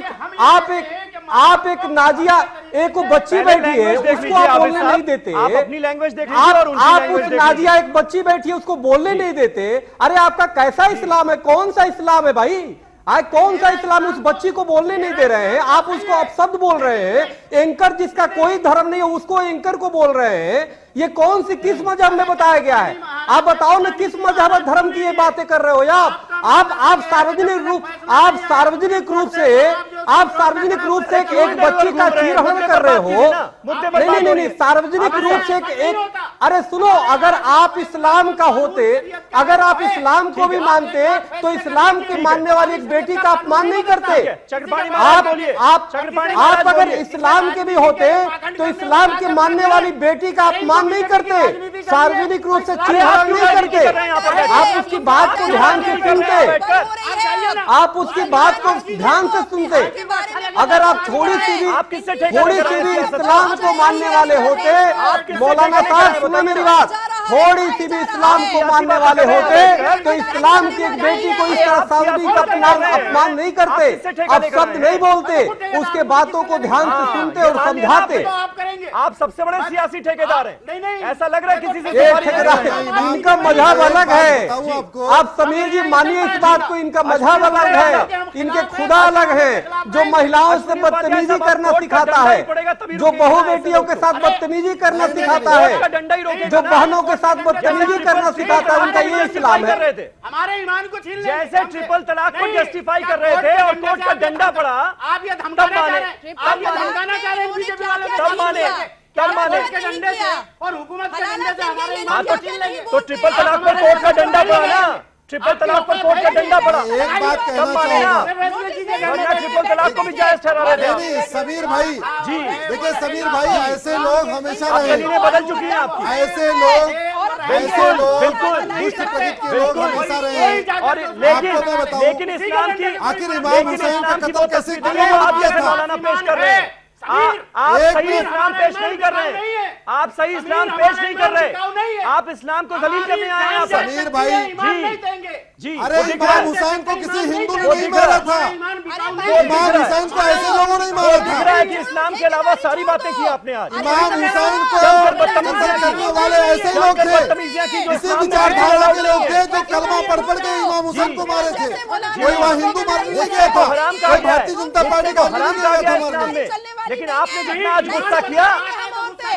एक नाजिया, एक बच्ची बैठी है, उसको आप बोलने नहीं देते। आप अपनी लैंग्वेज देख लीजिए और उनकी आप लैंग्वेज उस देख नाजिया, एक बच्ची बैठी है, उसको बोलने नहीं देते। अरे आपका कैसा इस्लाम है, कौन सा इस्लाम है भाई? आज कौन सा इस्लाम, उस बच्ची को बोलने नहीं दे रहे हैं, आप उसको अपशब्द बोल रहे हैं। एंकर जिसका कोई धर्म नहीं है उसको एंकर को बोल रहे हैं। ये कौन सी, किस मजहब में बताया गया है? आप बताओ ना, किस मजहब धर्म की ये बातें कर रहे हो या आप सार्वजनिक रूप से एक बच्ची का चीरहरण कर रहे हो। नहीं, सार्वजनिक रूप से एक अरे सुनो, अगर आप इस्लाम का होते, अगर आप इस्लाम को भी मानते तो इस्लाम के मानने वाली एक बेटी का अपमान नहीं करते। आप अगर इस्लाम के भी होते तो इस्लाम के मानने वाली बेटी का अपमान नहीं करते, सार्वजनिक रूप से चीरहरण नहीं करते। आप उसकी बात को ध्यान से सुनते, आप उसकी बात को ध्यान से सुनते। अगर आप थोड़ी सी भी इस्लाम को मानने वाले होते, मौलाना साहब सुनो मेरी बात, थोड़ी सी भी इस्लाम को मानने वाले होते तो इस्लाम की एक बेटी को इस तरह सार्वजनिक अपमान नहीं करते, अब शब्द नहीं बोलते, उसके बातों को ध्यान से सुनते और समझाते। आप सबसे बड़े सियासी ठेकेदार हैं, ऐसा लग रहा है किसी से। इनका मजहब अलग है, आप समीर जी मानिए इस बात को, इनका मजहब अलग है, इनके खुदा अलग है, जो महिलाओं से बदतमीजी करना सिखाता है, जो बहू बेटियों के साथ बदतमीजी करना सिखाता है, जो बहनों के साथ बदतमीजी करना सिखाता है, उनका ये इस्लाम है। हमारे ईमान को छीन जैसे ट्रिपल तलाक को जस्टिफाई कर रहे थे और कोर्ट का डंडा पड़ा, आप ये धमकाना चाह रहे हैं बीजेपी वाले, तब माने के डंडे से और हुकूमत के डंडे से हमारे ईमान को छीन लेंगे। तो ट्रिपल तलाक पर कोर्ट का डंडा पड़ा ना, ट्रिपल तलाक पर कोर्ट का डंडा पड़ा, एक बात कहना वरना ट्रिपल तलाक को भी जायज ठहरा रहे थे। नहीं, समीर भाई जी देखिए, समीर भाई ऐसे लोग हमेशा रहे, दलीलें बदल चुकी हैं आपकी। ऐसे लोग बिल्कुल लोग हमेशा रहे। और लेकिन इस्लाम की, आखिर इमाम हुसैन का कत्ल कैसे किया मौलाना पेश कर रहे हैं। आप सही इस्लाम पेश नहीं कर रहे, आप सही इस्लाम पेश नहीं कर रहे, आप इस्लाम को जलील करने आए हैं। समीर भाई जी, अरे इमाम हुसैन को किसी हिंदू ने नहीं मारा था, इमाम हुसैन को ऐसे लोगों ने मारा दिख रहा था। है कि इस्लाम के अलावा सारी बातें की आपने आज। इमाम हुसैन को कत्ल करने वाले ऐसे लोग थे, इसी विचारधारा के लोग थे जो कलमा पढ़ के इमाम हुसैन को मारे थे। कोई वहाँ हिंदू मारने नहीं गया था, कोई भारतीय जनता पार्टी का नहीं गया था मारने। लेकिन आपने जितना आज गुस्सा किया,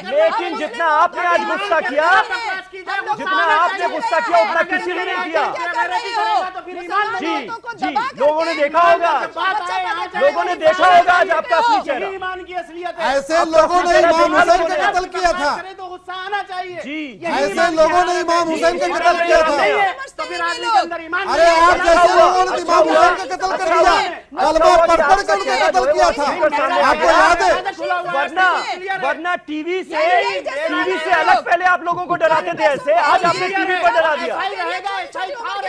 लेकिन जितना आपने आज गुस्सा किया, उतना किसी ने नहीं किया। जी, लोगों ने देखा होगा, आज आपका असली चेहरा। ऐसे लोगों ने इमाम हुसैन का कत्ल किया था, जी, ऐसे लोगों ने इमाम हुसैन का कत्ल किया था। अरे आप जैसे लोगों ने इमाम हुसैन का कत्ल कर दिया, कलमा पढ़ के उनका कत्ल किया था, आपको याद है? वरना टीवी से अलग पहले आप लोगों को डराते थे ऐसे, आज आपने टीवी पर डरा दिया,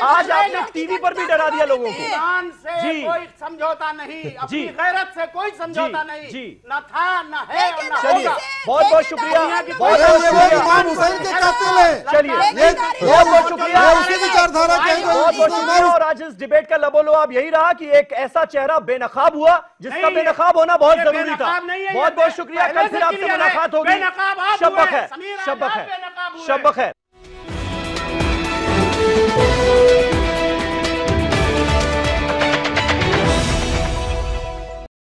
आज आपने टीवी पर भी डरा दिया लोगों को। ईरान से कोई समझौता नहीं, अपनी गैरत से कोई समझौता नहीं, न था न है और न चलिए, होगा। बहुत बहुत शुक्रिया, बहुत अरे बहुत ये वो शुक्रिया, इमाम हुसैन के कातिल हैं। चलिए ये बहुत बहुत शुक्रिया, ये उसी विचारधारा के हैं जो बहुत बहुत इमाम शुक्रिया। और आज इस डिबेट का लबोलबाब यही रहा कि एक ऐसा चेहरा बेनकाब हुआ जिसका बेनकाब होना बहुत जरूरी था। बहुत बहुत शुक्रिया, कल फिर आपसे मुलाकात होगी। शब बखैर, शब बखैर, शब बखैर।